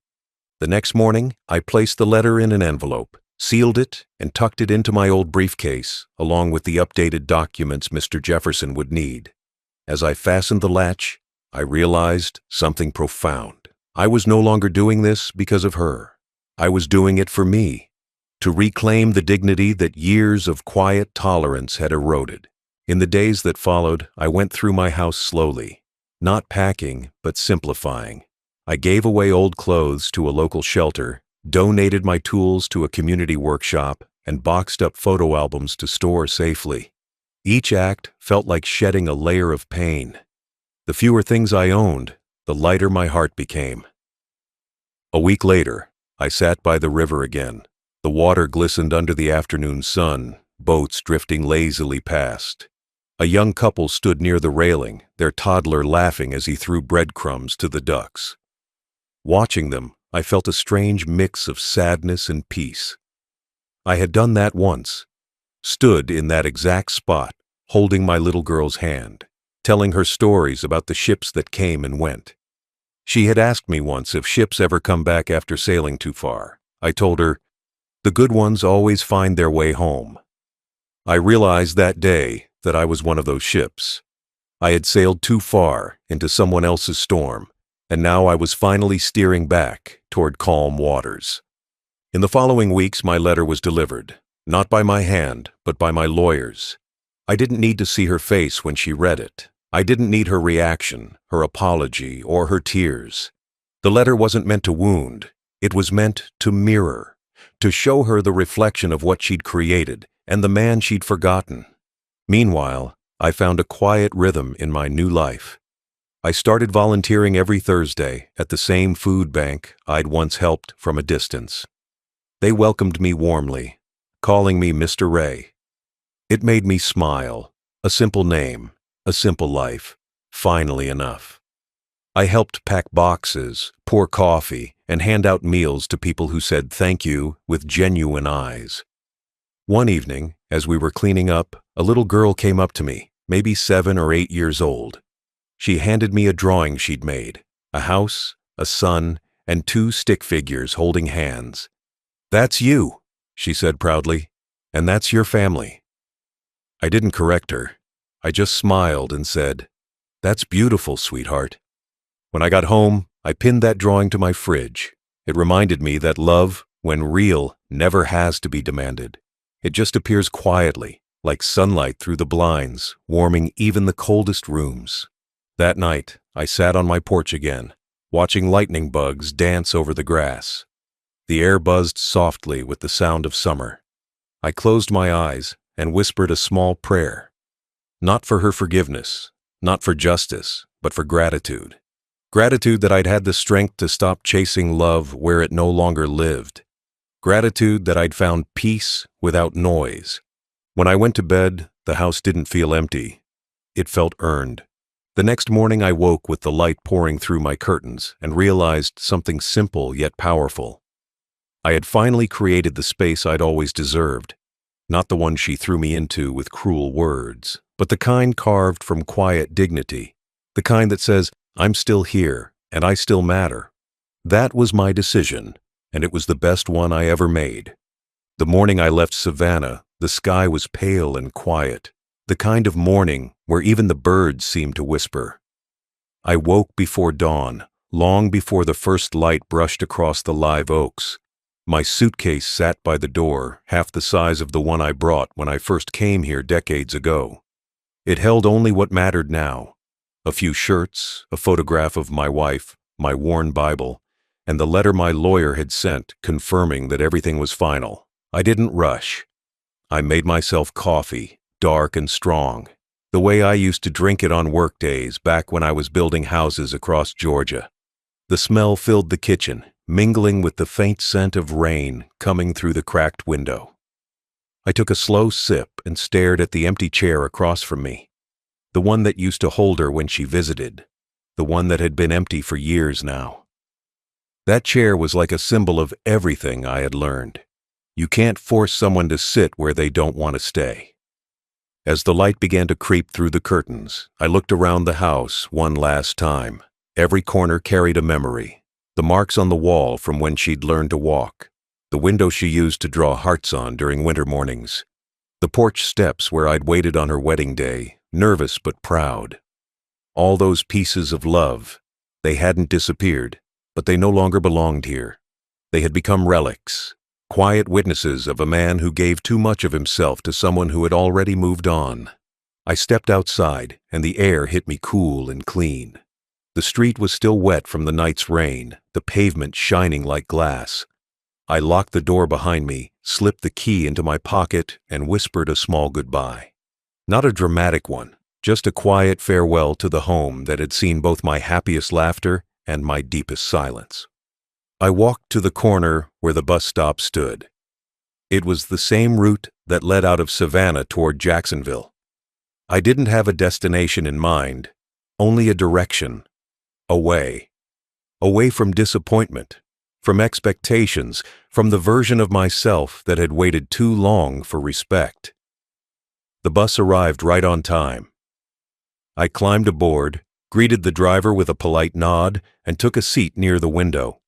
The next morning, I placed the letter in an envelope, sealed it, and tucked it into my old briefcase, along with the updated documents Mr. Jefferson would need. As I fastened the latch, I realized something profound. I was no longer doing this because of her. I was doing it for me, to reclaim the dignity that years of quiet tolerance had eroded. In the days that followed, I went through my house slowly, not packing, but simplifying. I gave away old clothes to a local shelter, donated my tools to a community workshop, and boxed up photo albums to store safely. Each act felt like shedding a layer of pain. The fewer things I owned, the lighter my heart became. A week later, I sat by the river again. The water glistened under the afternoon sun, boats drifting lazily past. A young couple stood near the railing, their toddler laughing as he threw breadcrumbs to the ducks. Watching them, I felt a strange mix of sadness and peace. I had done that once, stood in that exact spot, holding my little girl's hand, telling her stories about the ships that came and went. She had asked me once if ships ever come back after sailing too far. I told her, "The good ones always find their way home." I realized that day that I was one of those ships. I had sailed too far into someone else's storm, and now I was finally steering back toward calm waters. In the following weeks, my letter was delivered, not by my hand, but by my lawyers. I didn't need to see her face when she read it. I didn't need her reaction, her apology, or her tears. The letter wasn't meant to wound. It was meant to mirror, to show her the reflection of what she'd created and the man she'd forgotten. Meanwhile, I found a quiet rhythm in my new life. I started volunteering every Thursday at the same food bank I'd once helped from a distance. They welcomed me warmly, calling me Mr. Ray. It made me smile. A simple name, a simple life, finally enough. I helped pack boxes, pour coffee, and hand out meals to people who said thank you with genuine eyes. One evening, as we were cleaning up, a little girl came up to me, maybe 7 or 8 years old. She handed me a drawing she'd made, a house, a sun, and 2 stick figures holding hands. "That's you," she said proudly, "and that's your family." I didn't correct her. I just smiled and said, "That's beautiful, sweetheart." When I got home, I pinned that drawing to my fridge. It reminded me that love, when real, never has to be demanded. It just appears quietly, like sunlight through the blinds, warming even the coldest rooms. That night, I sat on my porch again, watching lightning bugs dance over the grass. The air buzzed softly with the sound of summer. I closed my eyes and whispered a small prayer. Not for her forgiveness, not for justice, but for gratitude. Gratitude that I'd had the strength to stop chasing love where it no longer lived. Gratitude that I'd found peace without noise. When I went to bed, the house didn't feel empty. It felt earned. The next morning I woke with the light pouring through my curtains and realized something simple yet powerful. I had finally created the space I'd always deserved. Not the one she threw me into with cruel words, but the kind carved from quiet dignity. The kind that says, "I'm still here, and I still matter." That was my decision, and it was the best one I ever made. The morning I left Savannah, the sky was pale and quiet, the kind of morning where even the birds seemed to whisper. I woke before dawn, long before the first light brushed across the live oaks. My suitcase sat by the door, half the size of the one I brought when I first came here decades ago. It held only what mattered now: A few shirts, a photograph of my wife, my worn Bible, and the letter my lawyer had sent confirming that everything was final. I didn't rush. I made myself coffee, dark and strong, the way I used to drink it on work days back when I was building houses across Georgia. The smell filled the kitchen, mingling with the faint scent of rain coming through the cracked window. I took a slow sip and stared at the empty chair across from me, the one that used to hold her when she visited, the one that had been empty for years now. That chair was like a symbol of everything I had learned. You can't force someone to sit where they don't want to stay. As the light began to creep through the curtains, I looked around the house one last time. Every corner carried a memory. The marks on the wall from when she'd learned to walk. The window she used to draw hearts on during winter mornings. The porch steps where I'd waited on her wedding day, nervous but proud. All those pieces of love, they hadn't disappeared, but they no longer belonged here. They had become relics, quiet witnesses of a man who gave too much of himself to someone who had already moved on. I stepped outside, and the air hit me cool and clean. The street was still wet from the night's rain, the pavement shining like glass. I locked the door behind me, slipped the key into my pocket, and whispered a small goodbye. Not a dramatic one, just a quiet farewell to the home that had seen both my happiest laughter and my deepest silence. I walked to the corner where the bus stop stood. It was the same route that led out of Savannah toward Jacksonville. I didn't have a destination in mind, only a direction. Away. Away from disappointment, from expectations, from the version of myself that had waited too long for respect. The bus arrived right on time. I climbed aboard, greeted the driver with a polite nod, and took a seat near the window.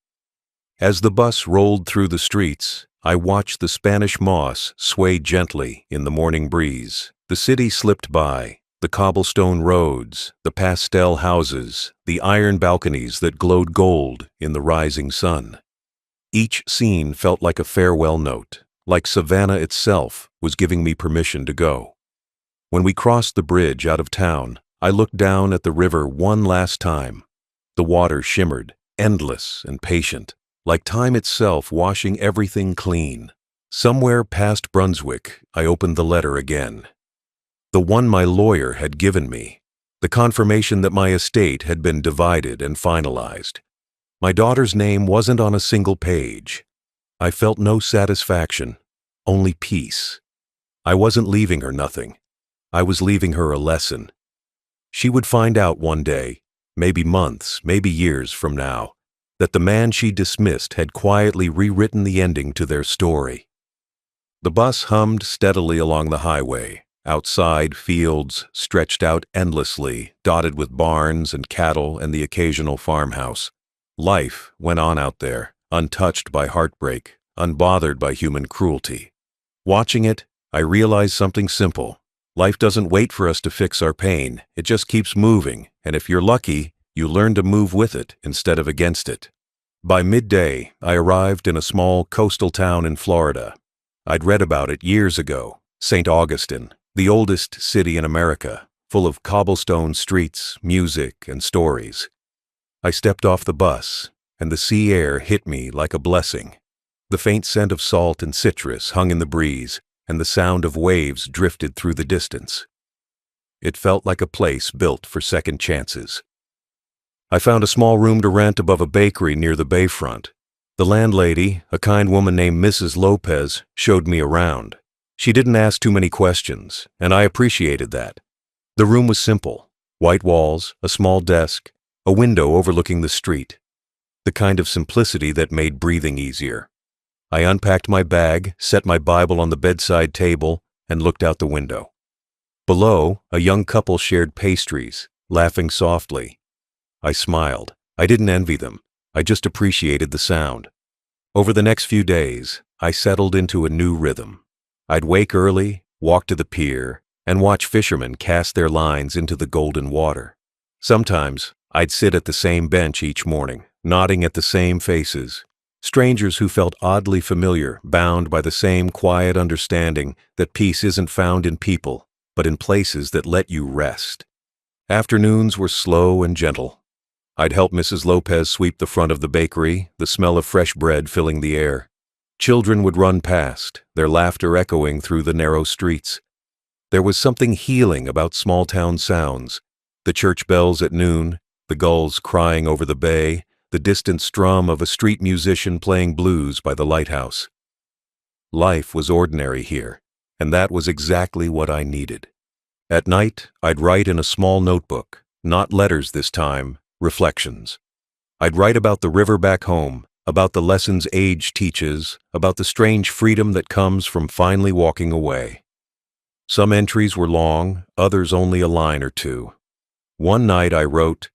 As the bus rolled through the streets, I watched the Spanish moss sway gently in the morning breeze. The city slipped by, the cobblestone roads, the pastel houses, the iron balconies that glowed gold in the rising sun. Each scene felt like a farewell note, like Savannah itself was giving me permission to go. When we crossed the bridge out of town, I looked down at the river one last time. The water shimmered, endless and patient, like time itself washing everything clean. Somewhere past Brunswick, I opened the letter again. The one my lawyer had given me, the confirmation that my estate had been divided and finalized. My daughter's name wasn't on a single page. I felt no satisfaction, only peace. I wasn't leaving her nothing. I was leaving her a lesson. She would find out one day, maybe months, maybe years from now, that the man she dismissed had quietly rewritten the ending to their story. The bus hummed steadily along the highway. Outside, fields stretched out endlessly, dotted with barns and cattle and the occasional farmhouse. Life went on out there, untouched by heartbreak, unbothered by human cruelty. Watching it, I realized something simple. Life doesn't wait for us to fix our pain. It just keeps moving, and if you're lucky, you learn to move with it instead of against it. By midday, I arrived in a small coastal town in Florida. I'd read about it years ago, St. Augustine, the oldest city in America, full of cobblestone streets, music, and stories. I stepped off the bus, and the sea air hit me like a blessing. The faint scent of salt and citrus hung in the breeze, and the sound of waves drifted through the distance. It felt like a place built for second chances. I found a small room to rent above a bakery near the bayfront. The landlady, a kind woman named Mrs. Lopez, showed me around. She didn't ask too many questions, and I appreciated that. The room was simple. White walls, a small desk, a window overlooking the street. The kind of simplicity that made breathing easier. I unpacked my bag, set my Bible on the bedside table, and looked out the window. Below, a young couple shared pastries, laughing softly. I smiled. I didn't envy them. I just appreciated the sound. Over the next few days, I settled into a new rhythm. I'd wake early, walk to the pier, and watch fishermen cast their lines into the golden water. Sometimes, I'd sit at the same bench each morning, nodding at the same faces, strangers who felt oddly familiar, bound by the same quiet understanding that peace isn't found in people, but in places that let you rest. Afternoons were slow and gentle. I'd help Mrs. Lopez sweep the front of the bakery, the smell of fresh bread filling the air. Children would run past, their laughter echoing through the narrow streets. There was something healing about small-town sounds, the church bells at noon, the gulls crying over the bay, the distant strum of a street musician playing blues by the lighthouse. Life was ordinary here, and that was exactly what I needed. At night, I'd write in a small notebook, not letters this time, reflections. I'd write about the river back home, about the lessons age teaches, about the strange freedom that comes from finally walking away. Some entries were long, others only a line or two. One night I wrote,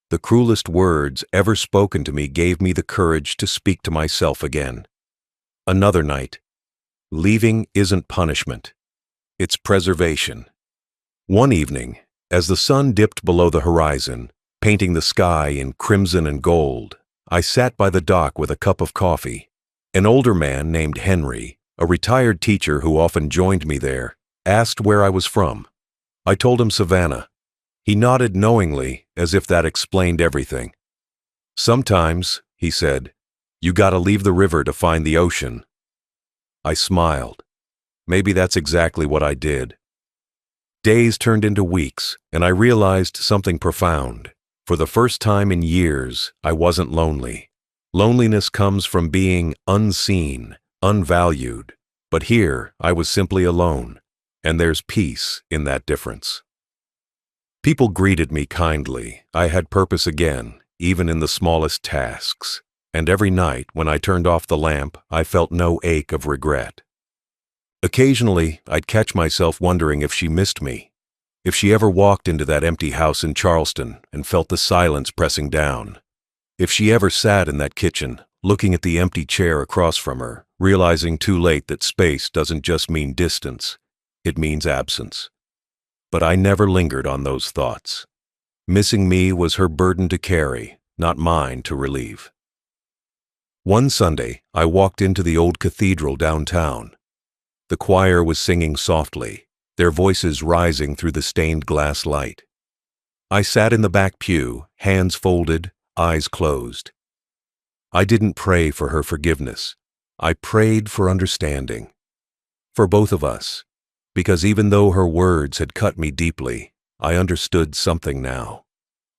"The cruelest words ever spoken to me gave me the courage to speak to myself again." Another night, "Leaving isn't punishment, it's preservation." One evening, as the sun dipped below the horizon, painting the sky in crimson and gold, I sat by the dock with a cup of coffee. An older man named Henry, a retired teacher who often joined me there, asked where I was from. I told him Savannah. He nodded knowingly, as if that explained everything. "Sometimes," he said, "you gotta leave the river to find the ocean." I smiled. Maybe that's exactly what I did. Days turned into weeks, and I realized something profound. For the first time in years, I wasn't lonely. Loneliness comes from being unseen, unvalued. But here, I was simply alone. And there's peace in that difference. People greeted me kindly. I had purpose again, even in the smallest tasks. And every night, when I turned off the lamp, I felt no ache of regret. Occasionally, I'd catch myself wondering if she missed me, if she ever walked into that empty house in Charleston and felt the silence pressing down, if she ever sat in that kitchen, looking at the empty chair across from her, realizing too late that space doesn't just mean distance. It means absence. But I never lingered on those thoughts. Missing me was her burden to carry, not mine to relieve. One Sunday, I walked into the old cathedral downtown. The choir was singing softly, their voices rising through the stained glass light. I sat in the back pew, hands folded, eyes closed. I didn't pray for her forgiveness. I prayed for understanding. For both of us. Because even though her words had cut me deeply, I understood something now.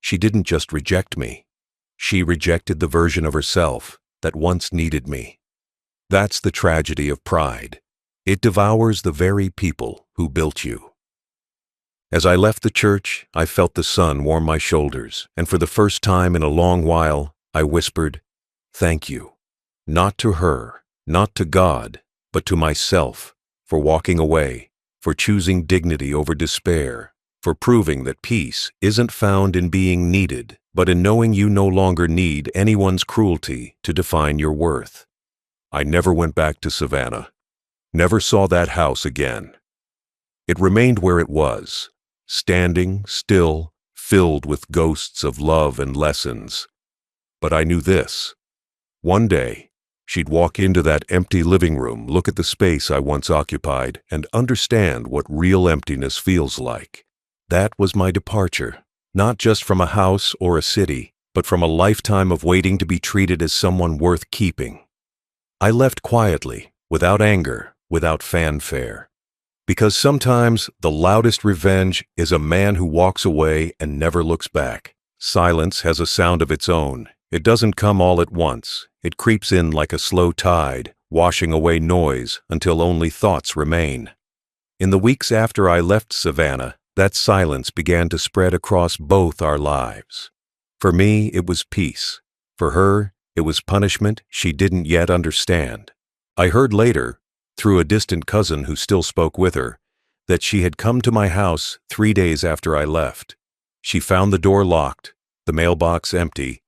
She didn't just reject me. She rejected the version of herself that once needed me. That's the tragedy of pride. It devours the very people who built you. As I left the church, I felt the sun warm my shoulders, and for the first time in a long while, I whispered, "Thank you." Not to her, not to God, but to myself, for walking away, for choosing dignity over despair, for proving that peace isn't found in being needed, but in knowing you no longer need anyone's cruelty to define your worth. I never went back to Savannah, never saw that house again. It remained where it was, standing still, filled with ghosts of love and lessons. But I knew this. One day, she'd walk into that empty living room, look at the space I once occupied, and understand what real emptiness feels like. That was my departure, not just from a house or a city, but from a lifetime of waiting to be treated as someone worth keeping. I left quietly, without anger, without fanfare. Because sometimes the loudest revenge is a man who walks away and never looks back. Silence has a sound of its own. It doesn't come all at once. It creeps in like a slow tide, washing away noise until only thoughts remain. In the weeks after I left Savannah, that silence began to spread across both our lives. For me, it was peace. For her, it was punishment she didn't yet understand. I heard later, through a distant cousin who still spoke with her, that she had come to my house 3 days after I left. She found the door locked, the mailbox empty,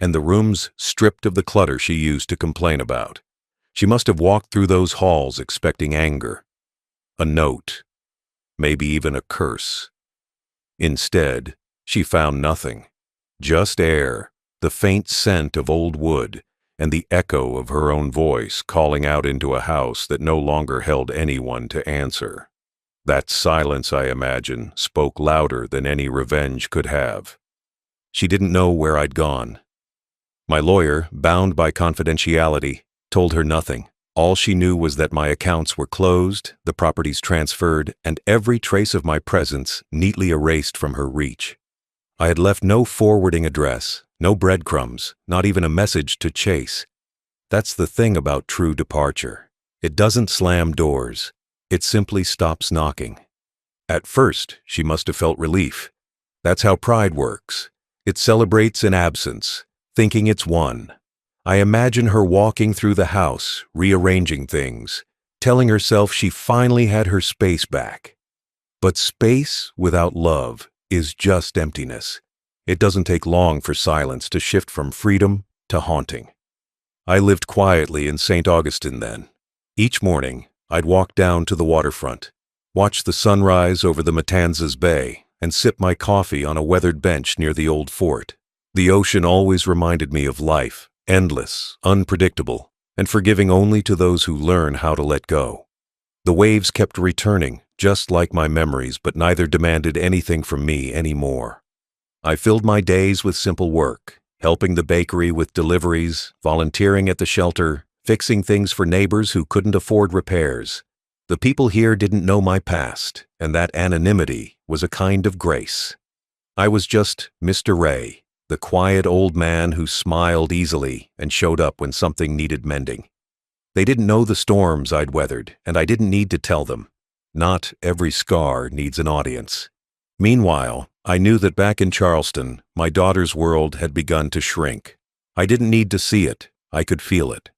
and the rooms stripped of the clutter she used to complain about. She must have walked through those halls expecting anger, a note, maybe even a curse. Instead, she found nothing, just air, the faint scent of old wood, and the echo of her own voice calling out into a house that no longer held anyone to answer. That silence, I imagine, spoke louder than any revenge could have. She didn't know where I'd gone. My lawyer, bound by confidentiality, told her nothing. All she knew was that my accounts were closed, the properties transferred, and every trace of my presence neatly erased from her reach. I had left no forwarding address, no breadcrumbs, not even a message to chase. That's the thing about true departure. It doesn't slam doors. It simply stops knocking. At first, she must have felt relief. That's how pride works. It celebrates an absence, thinking it's won. I imagine her walking through the house, rearranging things, telling herself she finally had her space back. But space without love is just emptiness. It doesn't take long for silence to shift from freedom to haunting. I lived quietly in St. Augustine then. Each morning, I'd walk down to the waterfront, watch the sunrise over the Matanzas Bay, and sip my coffee on a weathered bench near the old fort. The ocean always reminded me of life, endless, unpredictable, and forgiving only to those who learn how to let go. The waves kept returning, just like my memories, but neither demanded anything from me anymore. I filled my days with simple work, helping the bakery with deliveries, volunteering at the shelter, fixing things for neighbors who couldn't afford repairs. The people here didn't know my past, and that anonymity was a kind of grace. I was just Mr. Ray, the quiet old man who smiled easily and showed up when something needed mending. They didn't know the storms I'd weathered, and I didn't need to tell them. Not every scar needs an audience. Meanwhile, I knew that back in Charleston, my daughter's world had begun to shrink. I didn't need to see it, I could feel it.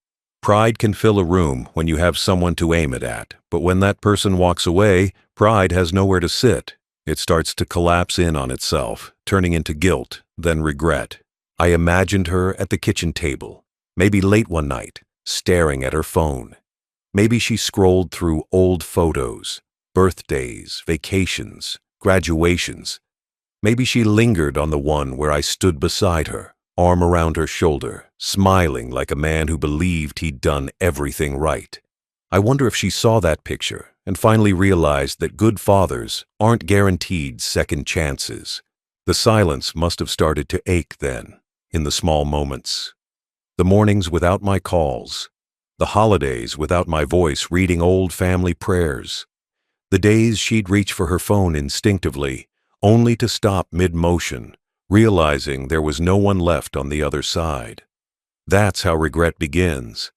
Pride can fill a room when you have someone to aim it at, but when that person walks away, pride has nowhere to sit. It starts to collapse in on itself, turning into guilt, then regret. I imagined her at the kitchen table, maybe late one night, staring at her phone. Maybe she scrolled through old photos, birthdays, vacations, graduations. Maybe she lingered on the one where I stood beside her, arm around her shoulder, smiling like a man who believed he'd done everything right. I wonder if she saw that picture and finally realized that good fathers aren't guaranteed second chances. The silence must have started to ache then, in the small moments. The mornings without my calls, the holidays without my voice reading old family prayers, the days she'd reach for her phone instinctively, only to stop mid-motion, realizing there was no one left on the other side. That's how regret begins,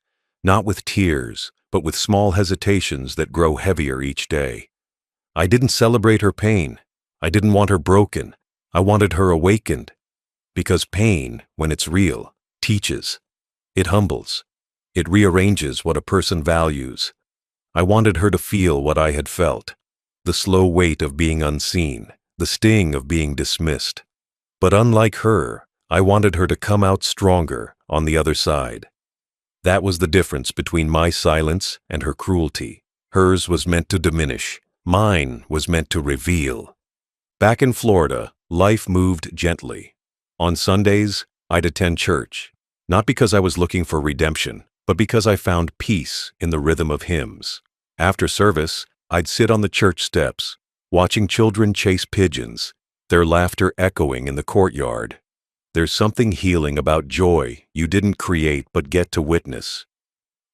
not with tears, but with small hesitations that grow heavier each day. I didn't celebrate her pain. I didn't want her broken. I wanted her awakened. Because pain, when it's real, teaches. It humbles. It rearranges what a person values. I wanted her to feel what I had felt, the slow weight of being unseen, the sting of being dismissed. But unlike her, I wanted her to come out stronger on the other side. That was the difference between my silence and her cruelty. Hers was meant to diminish. Mine was meant to reveal. Back in Florida, life moved gently. On Sundays, I'd attend church, not because I was looking for redemption, but because I found peace in the rhythm of hymns. After service, I'd sit on the church steps, watching children chase pigeons, their laughter echoing in the courtyard. There's something healing about joy you didn't create but get to witness.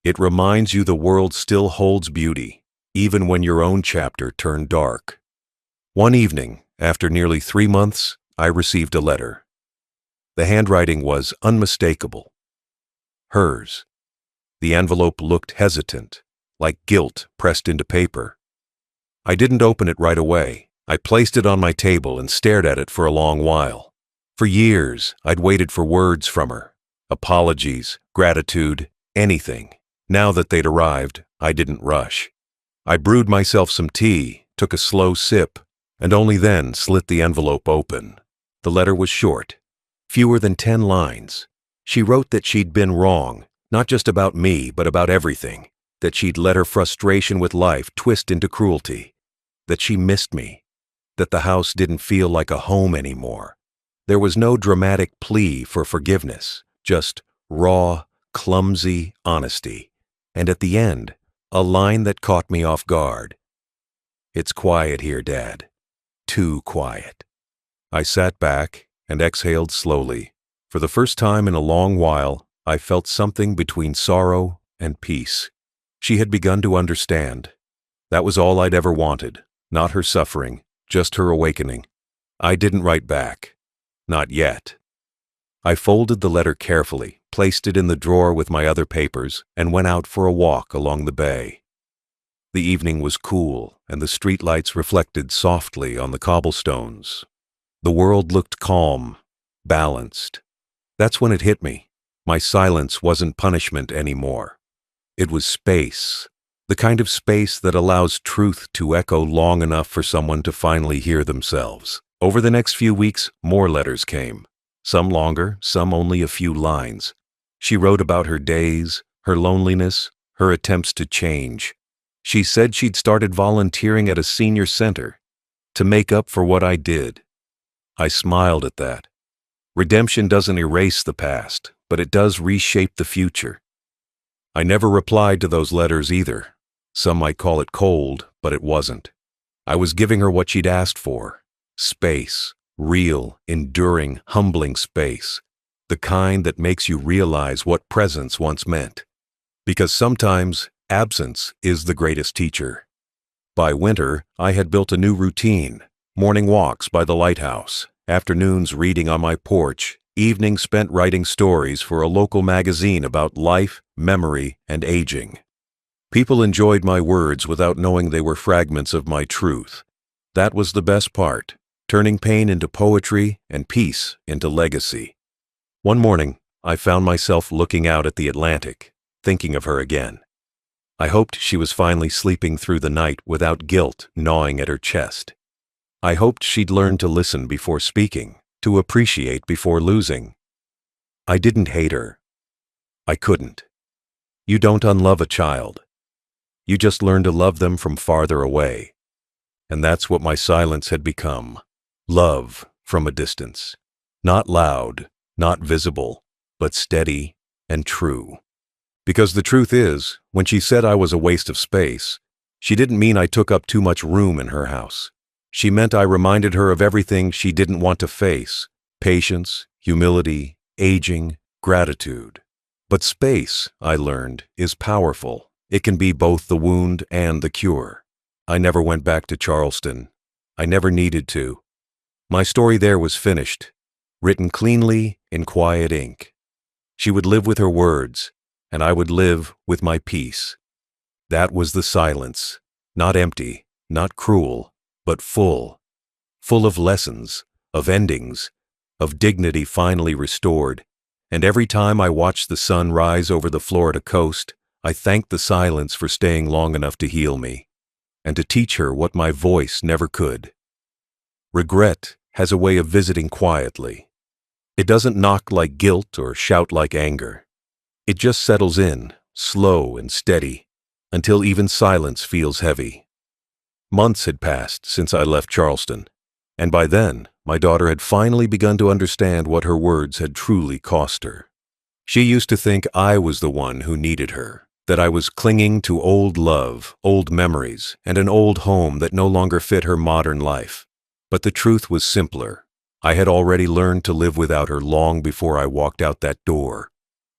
It reminds you the world still holds beauty, even when your own chapter turned dark. One evening, after nearly 3 months, I received a letter. The handwriting was unmistakable. Hers. The envelope looked hesitant, like guilt pressed into paper. I didn't open it right away. I placed it on my table and stared at it for a long while. For years, I'd waited for words from her. Apologies, gratitude, anything. Now that they'd arrived, I didn't rush. I brewed myself some tea, took a slow sip, and only then slit the envelope open. The letter was short, fewer than 10 lines. She wrote that she'd been wrong, not just about me, but about everything. That she'd let her frustration with life twist into cruelty. That she missed me. That the house didn't feel like a home anymore. There was no dramatic plea for forgiveness, just raw, clumsy honesty. And at the end, a line that caught me off guard. "It's quiet here, Dad. Too quiet." I sat back and exhaled slowly. For the first time in a long while, I felt something between sorrow and peace. She had begun to understand. That was all I'd ever wanted. Not her suffering, just her awakening. I didn't write back. Not yet. I folded the letter carefully, placed it in the drawer with my other papers, and went out for a walk along the bay. The evening was cool, and the streetlights reflected softly on the cobblestones. The world looked calm, balanced. That's when it hit me. My silence wasn't punishment anymore. It was space, the kind of space that allows truth to echo long enough for someone to finally hear themselves. Over the next few weeks, more letters came. Some longer, some only a few lines. She wrote about her days, her loneliness, her attempts to change. She said she'd started volunteering at a senior center to make up for what I did. I smiled at that. Redemption doesn't erase the past, but it does reshape the future. I never replied to those letters either. Some might call it cold, but it wasn't. I was giving her what she'd asked for. Space. Real, enduring, humbling space. The kind that makes you realize what presence once meant. Because sometimes, absence is the greatest teacher. By winter, I had built a new routine. Morning walks by the lighthouse, afternoons reading on my porch, evenings spent writing stories for a local magazine about life, memory, and aging. People enjoyed my words without knowing they were fragments of my truth. That was the best part. Turning pain into poetry and peace into legacy. One morning, I found myself looking out at the Atlantic, thinking of her again. I hoped she was finally sleeping through the night without guilt gnawing at her chest. I hoped she'd learn to listen before speaking, to appreciate before losing. I didn't hate her. I couldn't. You don't unlove a child. You just learn to love them from farther away. And that's what my silence had become. Love from a distance. Not loud, not visible, but steady and true. Because the truth is, when she said I was a waste of space, she didn't mean I took up too much room in her house. She meant I reminded her of everything she didn't want to face: patience, humility, aging, gratitude. But space, I learned, is powerful. It can be both the wound and the cure. I never went back to Charleston. I never needed to. My story there was finished, written cleanly in quiet ink. She would live with her words, and I would live with my peace. That was the silence, not empty, not cruel, but full. Full of lessons, of endings, of dignity finally restored. And every time I watched the sun rise over the Florida coast, I thanked the silence for staying long enough to heal me, and to teach her what my voice never could. Regret has a way of visiting quietly. It doesn't knock like guilt or shout like anger. It just settles in, slow and steady, until even silence feels heavy. Months had passed since I left Charleston, and by then, my daughter had finally begun to understand what her words had truly cost her. She used to think I was the one who needed her, that I was clinging to old love, old memories, and an old home that no longer fit her modern life. But the truth was simpler. I had already learned to live without her long before I walked out that door.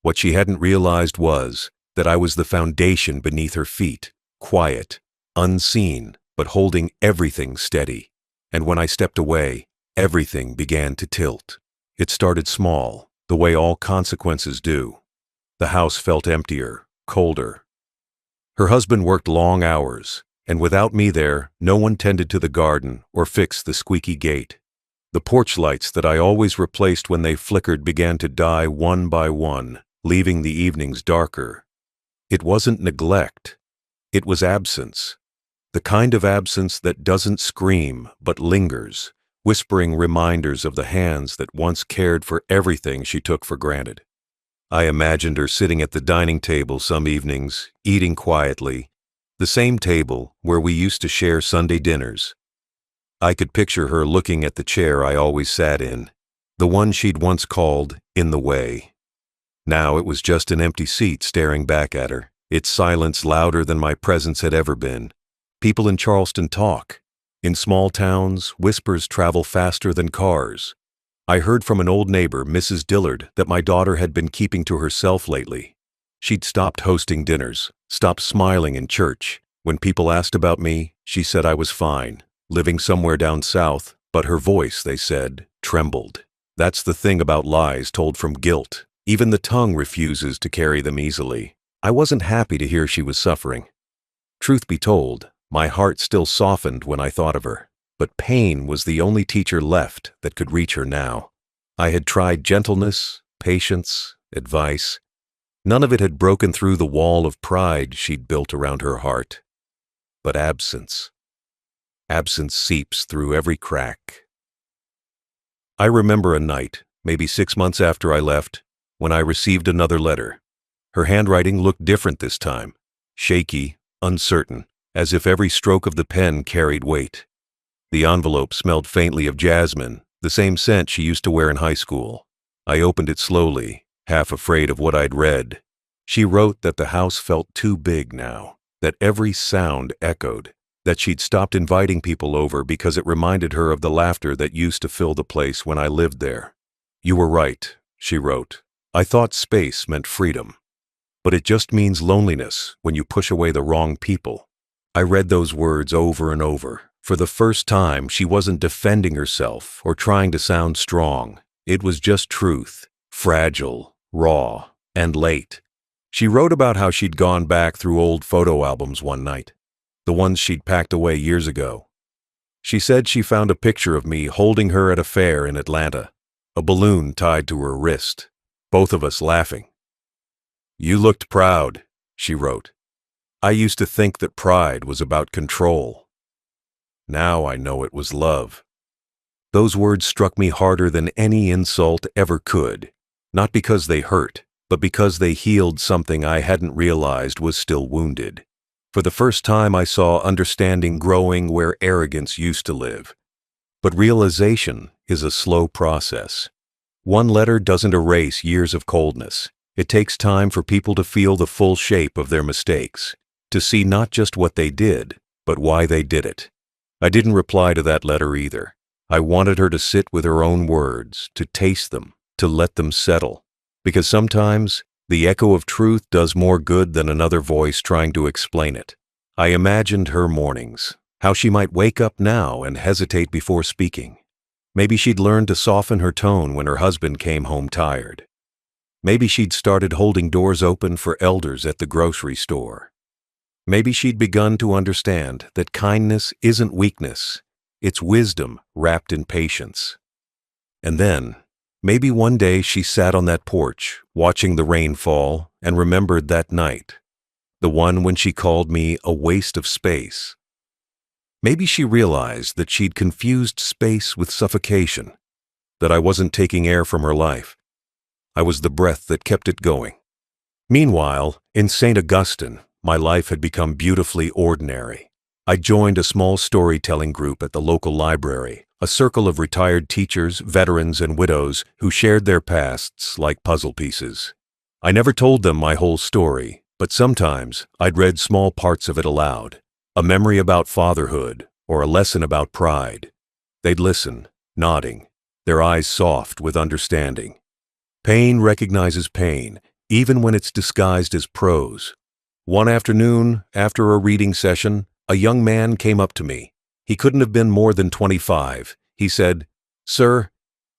What she hadn't realized was that I was the foundation beneath her feet, quiet, unseen, but holding everything steady. And when I stepped away, everything began to tilt. It started small, the way all consequences do. The house felt emptier, colder. Her husband worked long hours, and without me there, no one tended to the garden or fixed the squeaky gate. The porch lights that I always replaced when they flickered began to die one by one, leaving the evenings darker. It wasn't neglect. It was absence. The kind of absence that doesn't scream but lingers, whispering reminders of the hands that once cared for everything she took for granted. I imagined her sitting at the dining table some evenings, eating quietly, the same table where we used to share Sunday dinners. I could picture her looking at the chair I always sat in, the one she'd once called in the way. Now it was just an empty seat staring back at her, its silence louder than my presence had ever been. People in Charleston talk. In small towns, whispers travel faster than cars. I heard from an old neighbor, Mrs. Dillard, that my daughter had been keeping to herself lately. She'd stopped hosting dinners, stopped smiling in church. When people asked about me, she said I was fine, living somewhere down south, but her voice, they said, trembled. That's the thing about lies told from guilt. Even the tongue refuses to carry them easily. I wasn't happy to hear she was suffering. Truth be told, my heart still softened when I thought of her. But pain was the only teacher left that could reach her now. I had tried gentleness, patience, advice. None of it had broken through the wall of pride she'd built around her heart. But absence. Absence seeps through every crack. I remember a night, maybe 6 months after I left, when I received another letter. Her handwriting looked different this time, shaky, uncertain, as if every stroke of the pen carried weight. The envelope smelled faintly of jasmine, the same scent she used to wear in high school. I opened it slowly, half afraid of what I'd read. She wrote that the house felt too big now, that every sound echoed, that she'd stopped inviting people over because it reminded her of the laughter that used to fill the place when I lived there. "You were right," she wrote. "I thought space meant freedom. But it just means loneliness when you push away the wrong people." I read those words over and over. For the first time, she wasn't defending herself or trying to sound strong. It was just truth, fragile, raw, and late. She wrote about how she'd gone back through old photo albums one night, the ones she'd packed away years ago. She said she found a picture of me holding her at a fair in Atlanta, a balloon tied to her wrist, both of us laughing. "You looked proud," she wrote. "I used to think that pride was about control. Now I know it was love." Those words struck me harder than any insult ever could, not because they hurt, but because they healed something I hadn't realized was still wounded. For the first time I saw understanding growing where arrogance used to live. But realization is a slow process. One letter doesn't erase years of coldness. It takes time for people to feel the full shape of their mistakes, to see not just what they did, but why they did it. I didn't reply to that letter either. I wanted her to sit with her own words, to taste them, to let them settle. Because sometimes the echo of truth does more good than another voice trying to explain it. I imagined her mornings, how she might wake up now and hesitate before speaking. Maybe she'd learned to soften her tone when her husband came home tired. Maybe she'd started holding doors open for elders at the grocery store. Maybe she'd begun to understand that kindness isn't weakness, it's wisdom wrapped in patience. And then, maybe one day she sat on that porch, watching the rain fall, and remembered that night, the one when she called me a waste of space. Maybe she realized that she'd confused space with suffocation, that I wasn't taking air from her life. I was the breath that kept it going. Meanwhile, in St. Augustine, my life had become beautifully ordinary. I joined a small storytelling group at the local library, a circle of retired teachers, veterans, and widows who shared their pasts like puzzle pieces. I never told them my whole story, but sometimes I'd read small parts of it aloud, a memory about fatherhood or a lesson about pride. They'd listen, nodding, their eyes soft with understanding. Pain recognizes pain, even when it's disguised as prose. One afternoon, after a reading session, a young man came up to me. He couldn't have been more than 25. He said, "Sir,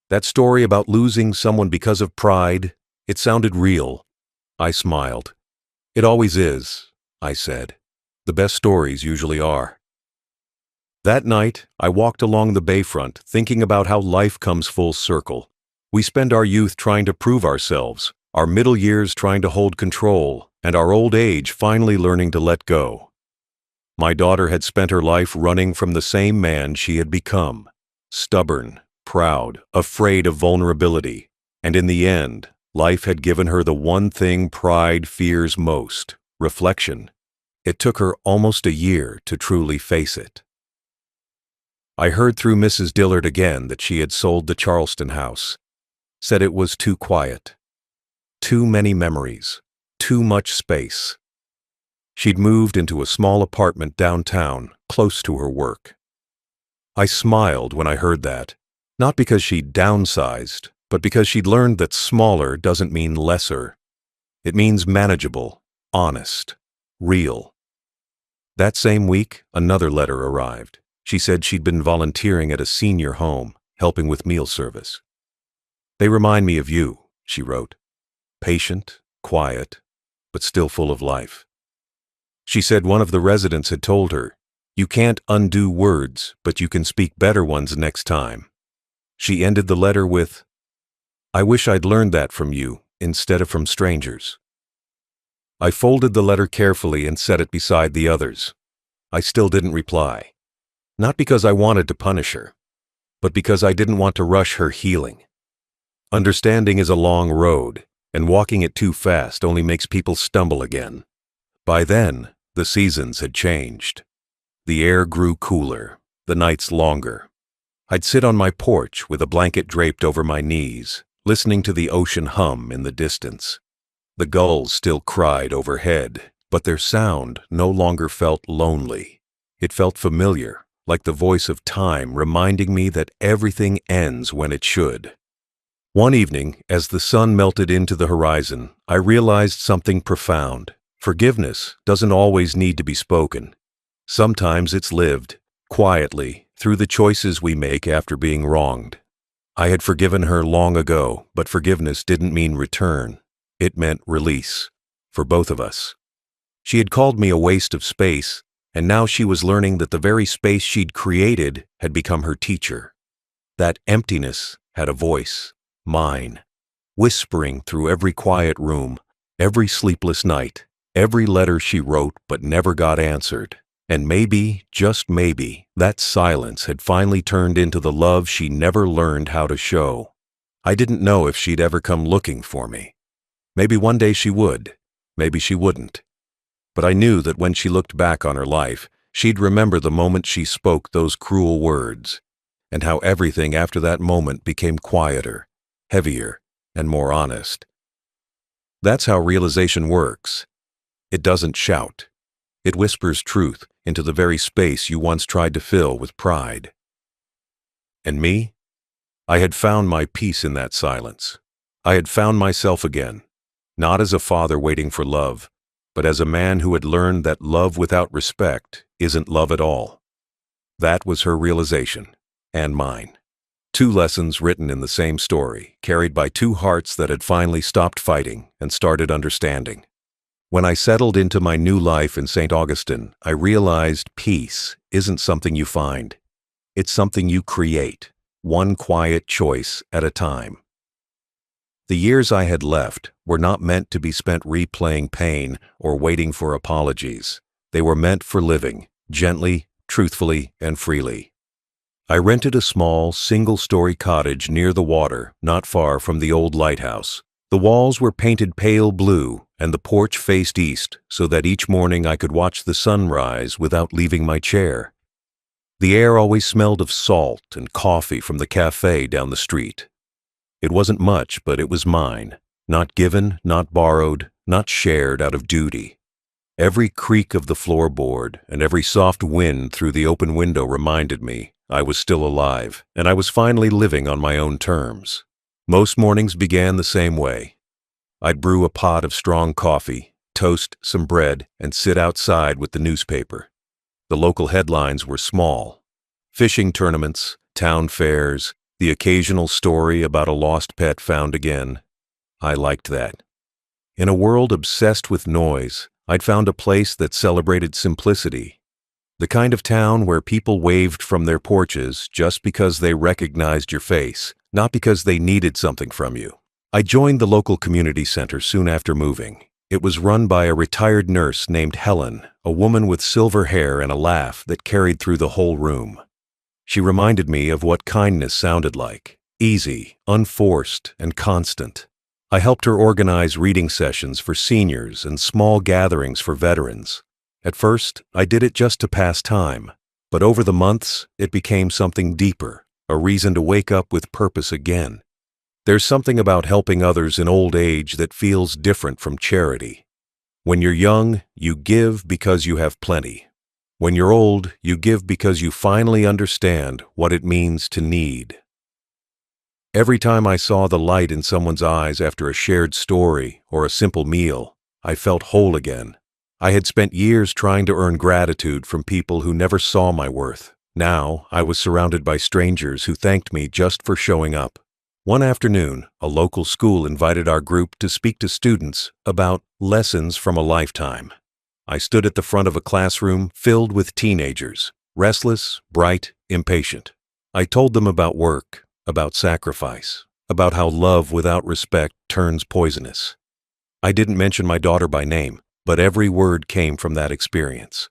that story about losing someone because of pride, it sounded real." I smiled. "It always is," I said. "The best stories usually are." That night, I walked along the bayfront, thinking about how life comes full circle. We spend our youth trying to prove ourselves, our middle years trying to hold control, and our old age finally learning to let go. My daughter had spent her life running from the same man she had become, stubborn, proud, afraid of vulnerability, and in the end, life had given her the one thing pride fears most, reflection. It took her almost a year to truly face it. I heard through Mrs. Dillard again that she had sold the Charleston house, said it was too quiet, too many memories, too much space. She'd moved into a small apartment downtown, close to her work. I smiled when I heard that, not because she'd downsized, but because she'd learned that smaller doesn't mean lesser. It means manageable, honest, real. That same week, another letter arrived. She said she'd been volunteering at a senior home, helping with meal service. "They remind me of you," she wrote. "Patient, quiet, but still full of life." She said one of the residents had told her, "You can't undo words, but you can speak better ones next time." She ended the letter with, "I wish I'd learned that from you instead of from strangers." I folded the letter carefully and set it beside the others. I still didn't reply. Not because I wanted to punish her, but because I didn't want to rush her healing. Understanding is a long road, and walking it too fast only makes people stumble again. By then, the seasons had changed. The air grew cooler, the nights longer. I'd sit on my porch with a blanket draped over my knees, listening to the ocean hum in the distance. The gulls still cried overhead, but their sound no longer felt lonely. It felt familiar, like the voice of time reminding me that everything ends when it should. One evening, as the sun melted into the horizon, I realized something profound. Forgiveness doesn't always need to be spoken. Sometimes it's lived, quietly, through the choices we make after being wronged. I had forgiven her long ago, but forgiveness didn't mean return. It meant release, for both of us. She had called me a waste of space, and now she was learning that the very space she'd created had become her teacher. That emptiness had a voice, mine, whispering through every quiet room, every sleepless night, every letter she wrote but never got answered. And maybe, just maybe, that silence had finally turned into the love she never learned how to show. I didn't know if she'd ever come looking for me. Maybe one day she would, maybe she wouldn't. But I knew that when she looked back on her life, she'd remember the moment she spoke those cruel words, and how everything after that moment became quieter, heavier, and more honest. That's how realization works. It doesn't shout. It whispers truth into the very space you once tried to fill with pride. And me? I had found my peace in that silence. I had found myself again, not as a father waiting for love, but as a man who had learned that love without respect isn't love at all. That was her realization, and mine. Two lessons written in the same story, carried by two hearts that had finally stopped fighting and started understanding. When I settled into my new life in St. Augustine, I realized peace isn't something you find. It's something you create, one quiet choice at a time. The years I had left were not meant to be spent replaying pain or waiting for apologies. They were meant for living, gently, truthfully, and freely. I rented a small, single-story cottage near the water, not far from the old lighthouse. The walls were painted pale blue, and the porch faced east so that each morning I could watch the sun rise without leaving my chair. The air always smelled of salt and coffee from the cafe down the street. It wasn't much, but it was mine. Not given, not borrowed, not shared out of duty. Every creak of the floorboard and every soft wind through the open window reminded me I was still alive, and I was finally living on my own terms. Most mornings began the same way. I'd brew a pot of strong coffee, toast some bread, and sit outside with the newspaper. The local headlines were small. Fishing tournaments, town fairs, the occasional story about a lost pet found again. I liked that. In a world obsessed with noise, I'd found a place that celebrated simplicity. The kind of town where people waved from their porches just because they recognized your face, not because they needed something from you. I joined the local community center soon after moving. It was run by a retired nurse named Helen, a woman with silver hair and a laugh that carried through the whole room. She reminded me of what kindness sounded like, easy, unforced, and constant. I helped her organize reading sessions for seniors and small gatherings for veterans. At first, I did it just to pass time, but over the months, it became something deeper, a reason to wake up with purpose again. There's something about helping others in old age that feels different from charity. When you're young, you give because you have plenty. When you're old, you give because you finally understand what it means to need. Every time I saw the light in someone's eyes after a shared story or a simple meal, I felt whole again. I had spent years trying to earn gratitude from people who never saw my worth. Now, I was surrounded by strangers who thanked me just for showing up. One afternoon, a local school invited our group to speak to students about lessons from a lifetime. I stood at the front of a classroom filled with teenagers, restless, bright, impatient. I told them about work, about sacrifice, about how love without respect turns poisonous. I didn't mention my daughter by name, but every word came from that experience.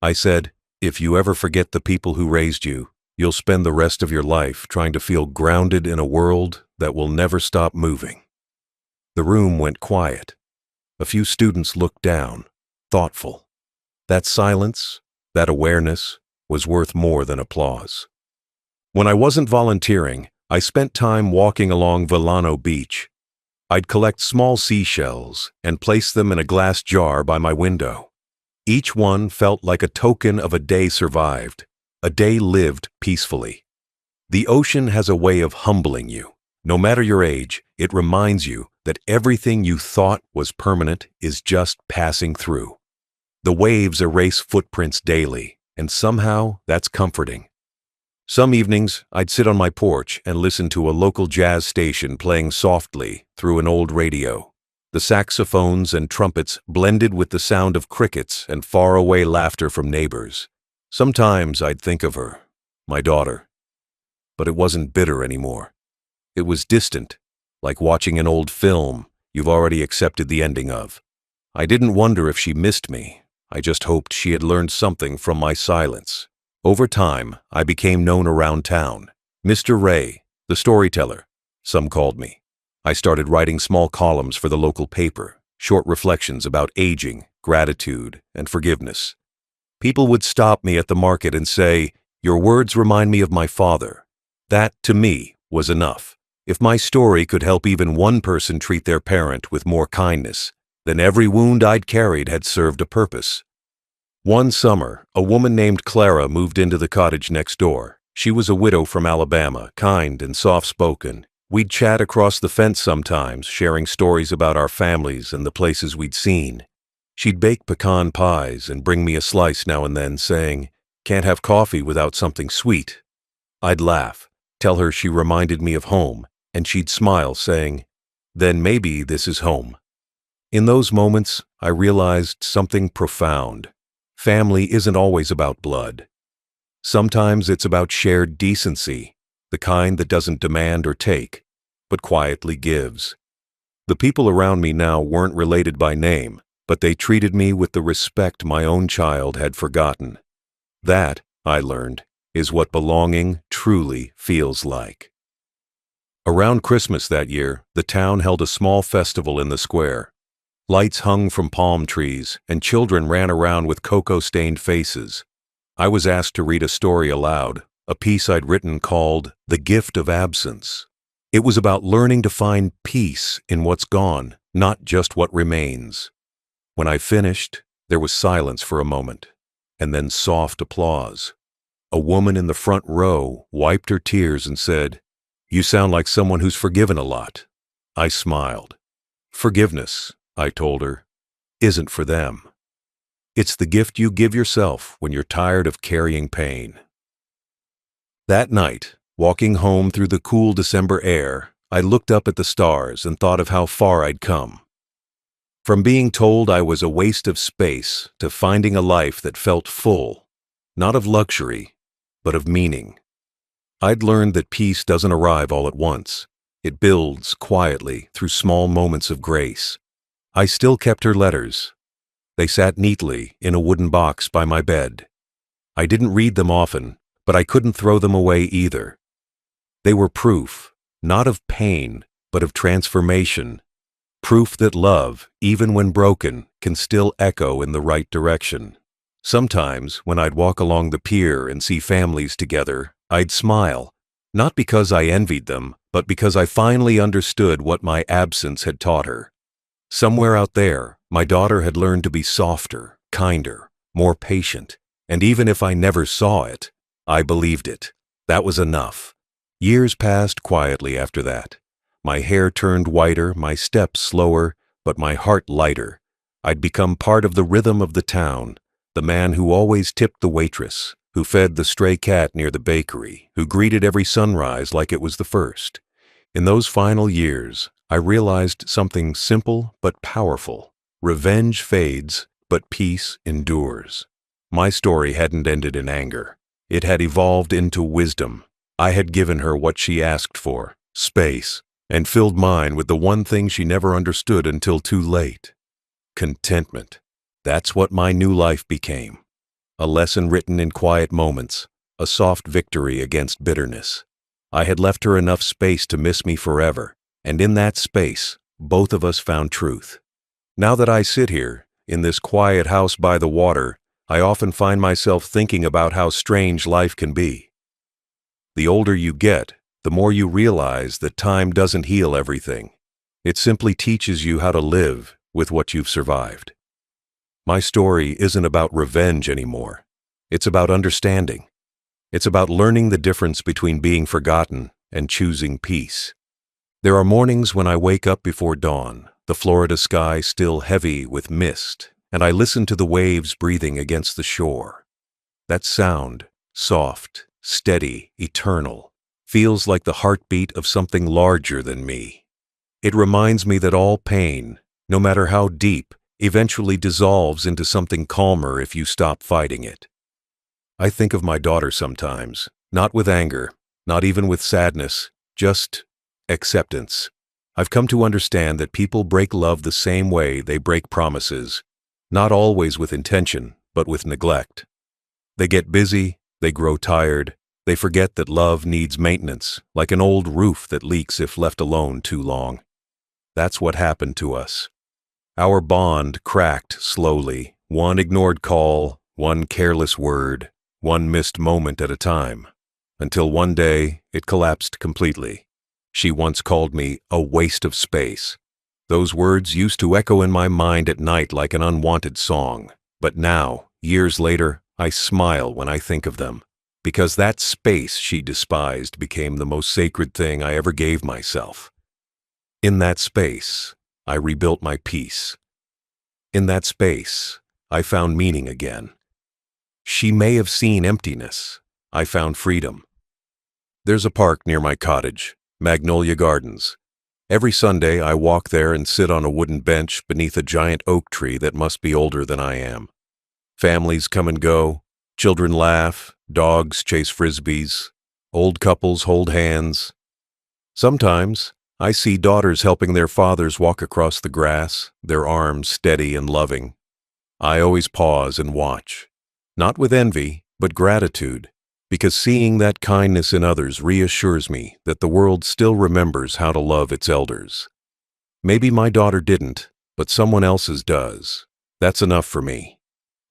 I said, if you ever forget the people who raised you, you'll spend the rest of your life trying to feel grounded in a world that will never stop moving. The room went quiet. A few students looked down, thoughtful. That silence, that awareness, was worth more than applause. When I wasn't volunteering, I spent time walking along Villano Beach. I'd collect small seashells and place them in a glass jar by my window. Each one felt like a token of a day survived, a day lived peacefully. The ocean has a way of humbling you. No matter your age, it reminds you that everything you thought was permanent is just passing through. The waves erase footprints daily, and somehow that's comforting. Some evenings, I'd sit on my porch and listen to a local jazz station playing softly through an old radio. The saxophones and trumpets blended with the sound of crickets and faraway laughter from neighbors. Sometimes I'd think of her, my daughter. But it wasn't bitter anymore. It was distant, like watching an old film you've already accepted the ending of. I didn't wonder if she missed me. I just hoped she had learned something from my silence. Over time, I became known around town. Mr. Ray, the storyteller, some called me. I started writing small columns for the local paper, short reflections about aging, gratitude, and forgiveness. People would stop me at the market and say, "Your words remind me of my father." That, to me, was enough. If my story could help even one person treat their parent with more kindness, then every wound I'd carried had served a purpose. One summer, a woman named Clara moved into the cottage next door. She was a widow from Alabama, kind and soft-spoken. We'd chat across the fence sometimes, sharing stories about our families and the places we'd seen. She'd bake pecan pies and bring me a slice now and then, saying, "Can't have coffee without something sweet." I'd laugh, tell her she reminded me of home, and she'd smile, saying, "Then maybe this is home." In those moments, I realized something profound. Family isn't always about blood. Sometimes it's about shared decency, the kind that doesn't demand or take, but quietly gives. The people around me now weren't related by name, but they treated me with the respect my own child had forgotten. That, I learned, is what belonging truly feels like. Around Christmas that year, the town held a small festival in the square. Lights hung from palm trees, and children ran around with cocoa-stained faces. I was asked to read a story aloud, a piece I'd written called "The Gift of Absence." It was about learning to find peace in what's gone, not just what remains. When I finished, there was silence for a moment, and then soft applause. A woman in the front row wiped her tears and said, "You sound like someone who's forgiven a lot." I smiled. "Forgiveness," I told her, "isn't for them. It's the gift you give yourself when you're tired of carrying pain." That night, walking home through the cool December air, I looked up at the stars and thought of how far I'd come. From being told I was a waste of space to finding a life that felt full, not of luxury, but of meaning. I'd learned that peace doesn't arrive all at once. It builds quietly through small moments of grace. I still kept her letters. They sat neatly in a wooden box by my bed. I didn't read them often, but I couldn't throw them away either. They were proof, not of pain, but of transformation. Proof that love, even when broken, can still echo in the right direction. Sometimes, when I'd walk along the pier and see families together, I'd smile, not because I envied them, but because I finally understood what my absence had taught her. Somewhere out there, my daughter had learned to be softer, kinder, more patient, and even if I never saw it, I believed it. That was enough. Years passed quietly after that. My hair turned whiter, my steps slower, but my heart lighter. I'd become part of the rhythm of the town, the man who always tipped the waitress, who fed the stray cat near the bakery, who greeted every sunrise like it was the first. In those final years, I realized something simple but powerful. Revenge fades, but peace endures. My story hadn't ended in anger. It had evolved into wisdom. I had given her what she asked for, space, and filled mine with the one thing she never understood until too late. Contentment. That's what my new life became. A lesson written in quiet moments, a soft victory against bitterness. I had left her enough space to miss me forever, and in that space, both of us found truth. Now that I sit here, in this quiet house by the water, I often find myself thinking about how strange life can be. The older you get, the more you realize that time doesn't heal everything. It simply teaches you how to live with what you've survived. My story isn't about revenge anymore. It's about understanding. It's about learning the difference between being forgotten and choosing peace. There are mornings when I wake up before dawn, the Florida sky still heavy with mist, and I listen to the waves breathing against the shore. That sound, soft, steady, eternal, feels like the heartbeat of something larger than me. It reminds me that all pain, no matter how deep, eventually dissolves into something calmer if you stop fighting it. I think of my daughter sometimes, not with anger, not even with sadness, just acceptance. I've come to understand that people break love the same way they break promises, not always with intention, but with neglect. They get busy, they grow tired, they forget that love needs maintenance, like an old roof that leaks if left alone too long. That's what happened to us. Our bond cracked slowly, one ignored call, one careless word, one missed moment at a time, until one day it collapsed completely. She once called me a waste of space. Those words used to echo in my mind at night like an unwanted song, but now, years later, I smile when I think of them, because that space she despised became the most sacred thing I ever gave myself. In that space, I rebuilt my peace. In that space, I found meaning again. She may have seen emptiness. I found freedom. There's a park near my cottage, Magnolia Gardens. Every Sunday, I walk there and sit on a wooden bench beneath a giant oak tree that must be older than I am. Families come and go, children laugh, dogs chase frisbees, old couples hold hands. Sometimes, I see daughters helping their fathers walk across the grass, their arms steady and loving. I always pause and watch, not with envy, but gratitude, because seeing that kindness in others reassures me that the world still remembers how to love its elders. Maybe my daughter didn't, but someone else's does. That's enough for me.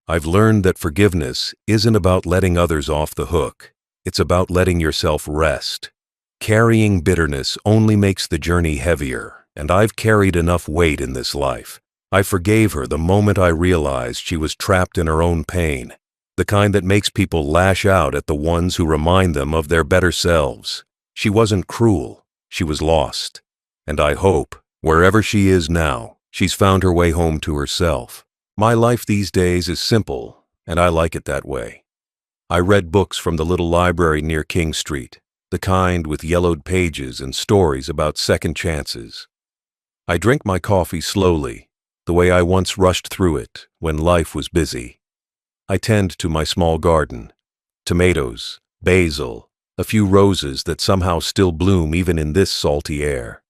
I've learned that forgiveness isn't about letting others off the hook. It's about letting yourself rest. Carrying bitterness only makes the journey heavier, and I've carried enough weight in this life. I forgave her the moment I realized she was trapped in her own pain, the kind that makes people lash out at the ones who remind them of their better selves. She wasn't cruel, she was lost. And I hope, wherever she is now, she's found her way home to herself. My life these days is simple, and I like it that way. I read books from the little library near King Street, the kind with yellowed pages and stories about second chances. I drink my coffee slowly, the way I once rushed through it when life was busy. I tend to my small garden, tomatoes, basil, a few roses that somehow still bloom even in this salty air.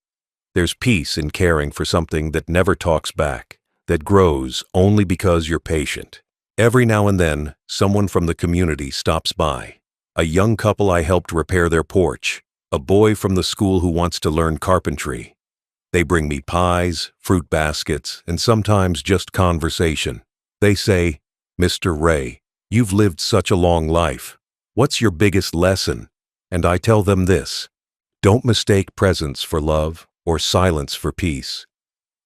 There's peace in caring for something that never talks back, that grows only because you're patient. Every now and then, someone from the community stops by. A young couple I helped repair their porch, a boy from the school who wants to learn carpentry. They bring me pies, fruit baskets, and sometimes just conversation. They say, "Mr. Ray, you've lived such a long life. What's your biggest lesson?" And I tell them this: don't mistake presence for love or silence for peace.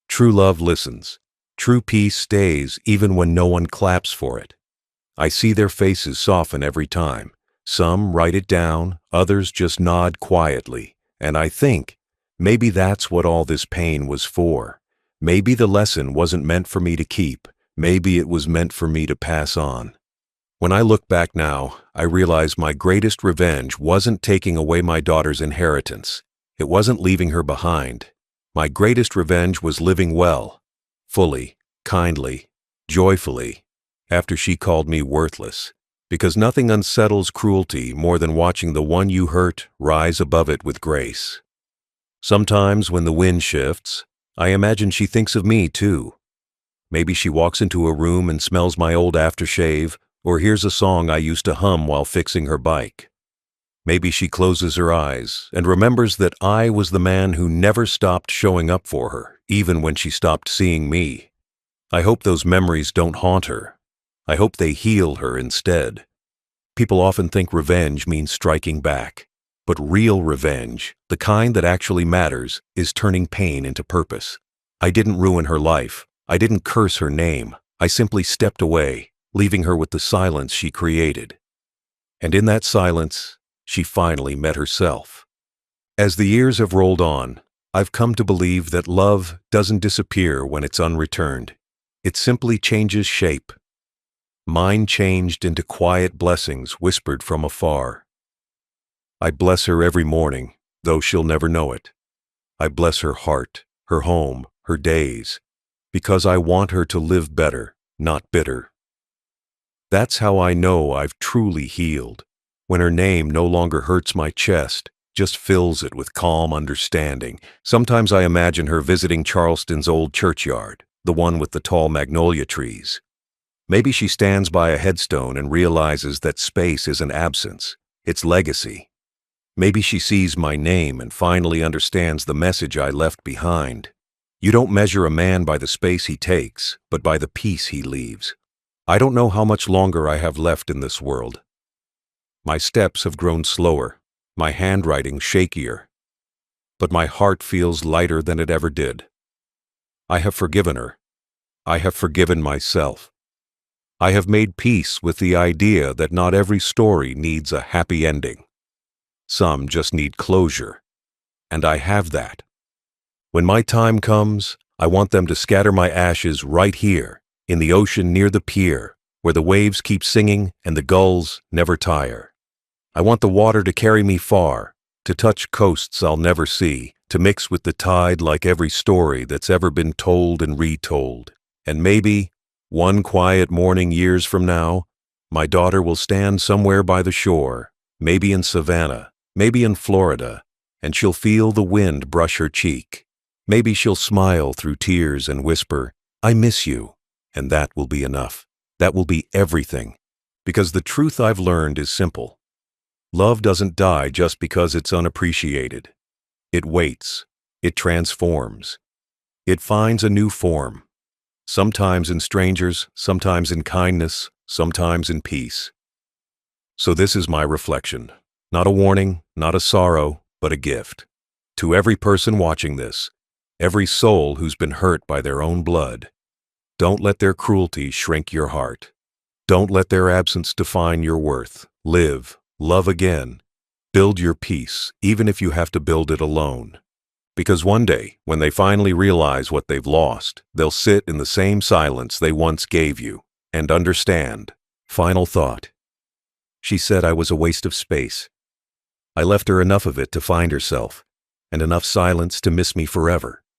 True love listens. True peace stays even when no one claps for it. I see their faces soften every time. Some write it down, others just nod quietly. And I think, maybe that's what all this pain was for. Maybe the lesson wasn't meant for me to keep. Maybe it was meant for me to pass on. When I look back now, I realize my greatest revenge wasn't taking away my daughter's inheritance. It wasn't leaving her behind. My greatest revenge was living well, fully, kindly, joyfully, after she called me worthless. Because nothing unsettles cruelty more than watching the one you hurt rise above it with grace. Sometimes when the wind shifts, I imagine she thinks of me too. Maybe she walks into a room and smells my old aftershave, or hears a song I used to hum while fixing her bike. Maybe she closes her eyes and remembers that I was the man who never stopped showing up for her, even when she stopped seeing me. I hope those memories don't haunt her. I hope they heal her instead. People often think revenge means striking back. But real revenge, the kind that actually matters, is turning pain into purpose. I didn't ruin her life. I didn't curse her name. I simply stepped away, leaving her with the silence she created. And in that silence, she finally met herself. As the years have rolled on, I've come to believe that love doesn't disappear when it's unreturned. It simply changes shape. Mine changed into quiet blessings whispered from afar. I bless her every morning, though she'll never know it. I bless her heart, her home, her days, because I want her to live better, not bitter. That's how I know I've truly healed, when her name no longer hurts my chest, just fills it with calm understanding. Sometimes I imagine her visiting Charleston's old churchyard, the one with the tall magnolia trees. Maybe she stands by a headstone and realizes that space isn't absence, it's legacy. Maybe she sees my name and finally understands the message I left behind. You don't measure a man by the space he takes, but by the peace he leaves. I don't know how much longer I have left in this world. My steps have grown slower, my handwriting shakier, but my heart feels lighter than it ever did. I have forgiven her. I have forgiven myself. I have made peace with the idea that not every story needs a happy ending. Some just need closure, and I have that. When my time comes, I want them to scatter my ashes right here, in the ocean near the pier, where the waves keep singing and the gulls never tire. I want the water to carry me far, to touch coasts I'll never see, to mix with the tide like every story that's ever been told and retold. And maybe, one quiet morning years from now, my daughter will stand somewhere by the shore, maybe in Savannah, maybe in Florida, and she'll feel the wind brush her cheek. Maybe she'll smile through tears and whisper, "I miss you," and that will be enough. That will be everything. Because the truth I've learned is simple. Love doesn't die just because it's unappreciated. It waits. It transforms. It finds a new form. Sometimes in strangers, sometimes in kindness, sometimes in peace. So this is my reflection. Not a warning, not a sorrow, but a gift. To every person watching this, every soul who's been hurt by their own blood, don't let their cruelty shrink your heart. Don't let their absence define your worth. Live, love again. Build your peace, even if you have to build it alone. Because one day, when they finally realize what they've lost, they'll sit in the same silence they once gave you and understand. Final thought. She said I was a waste of space. I left her enough of it to find herself, and enough silence to miss me forever.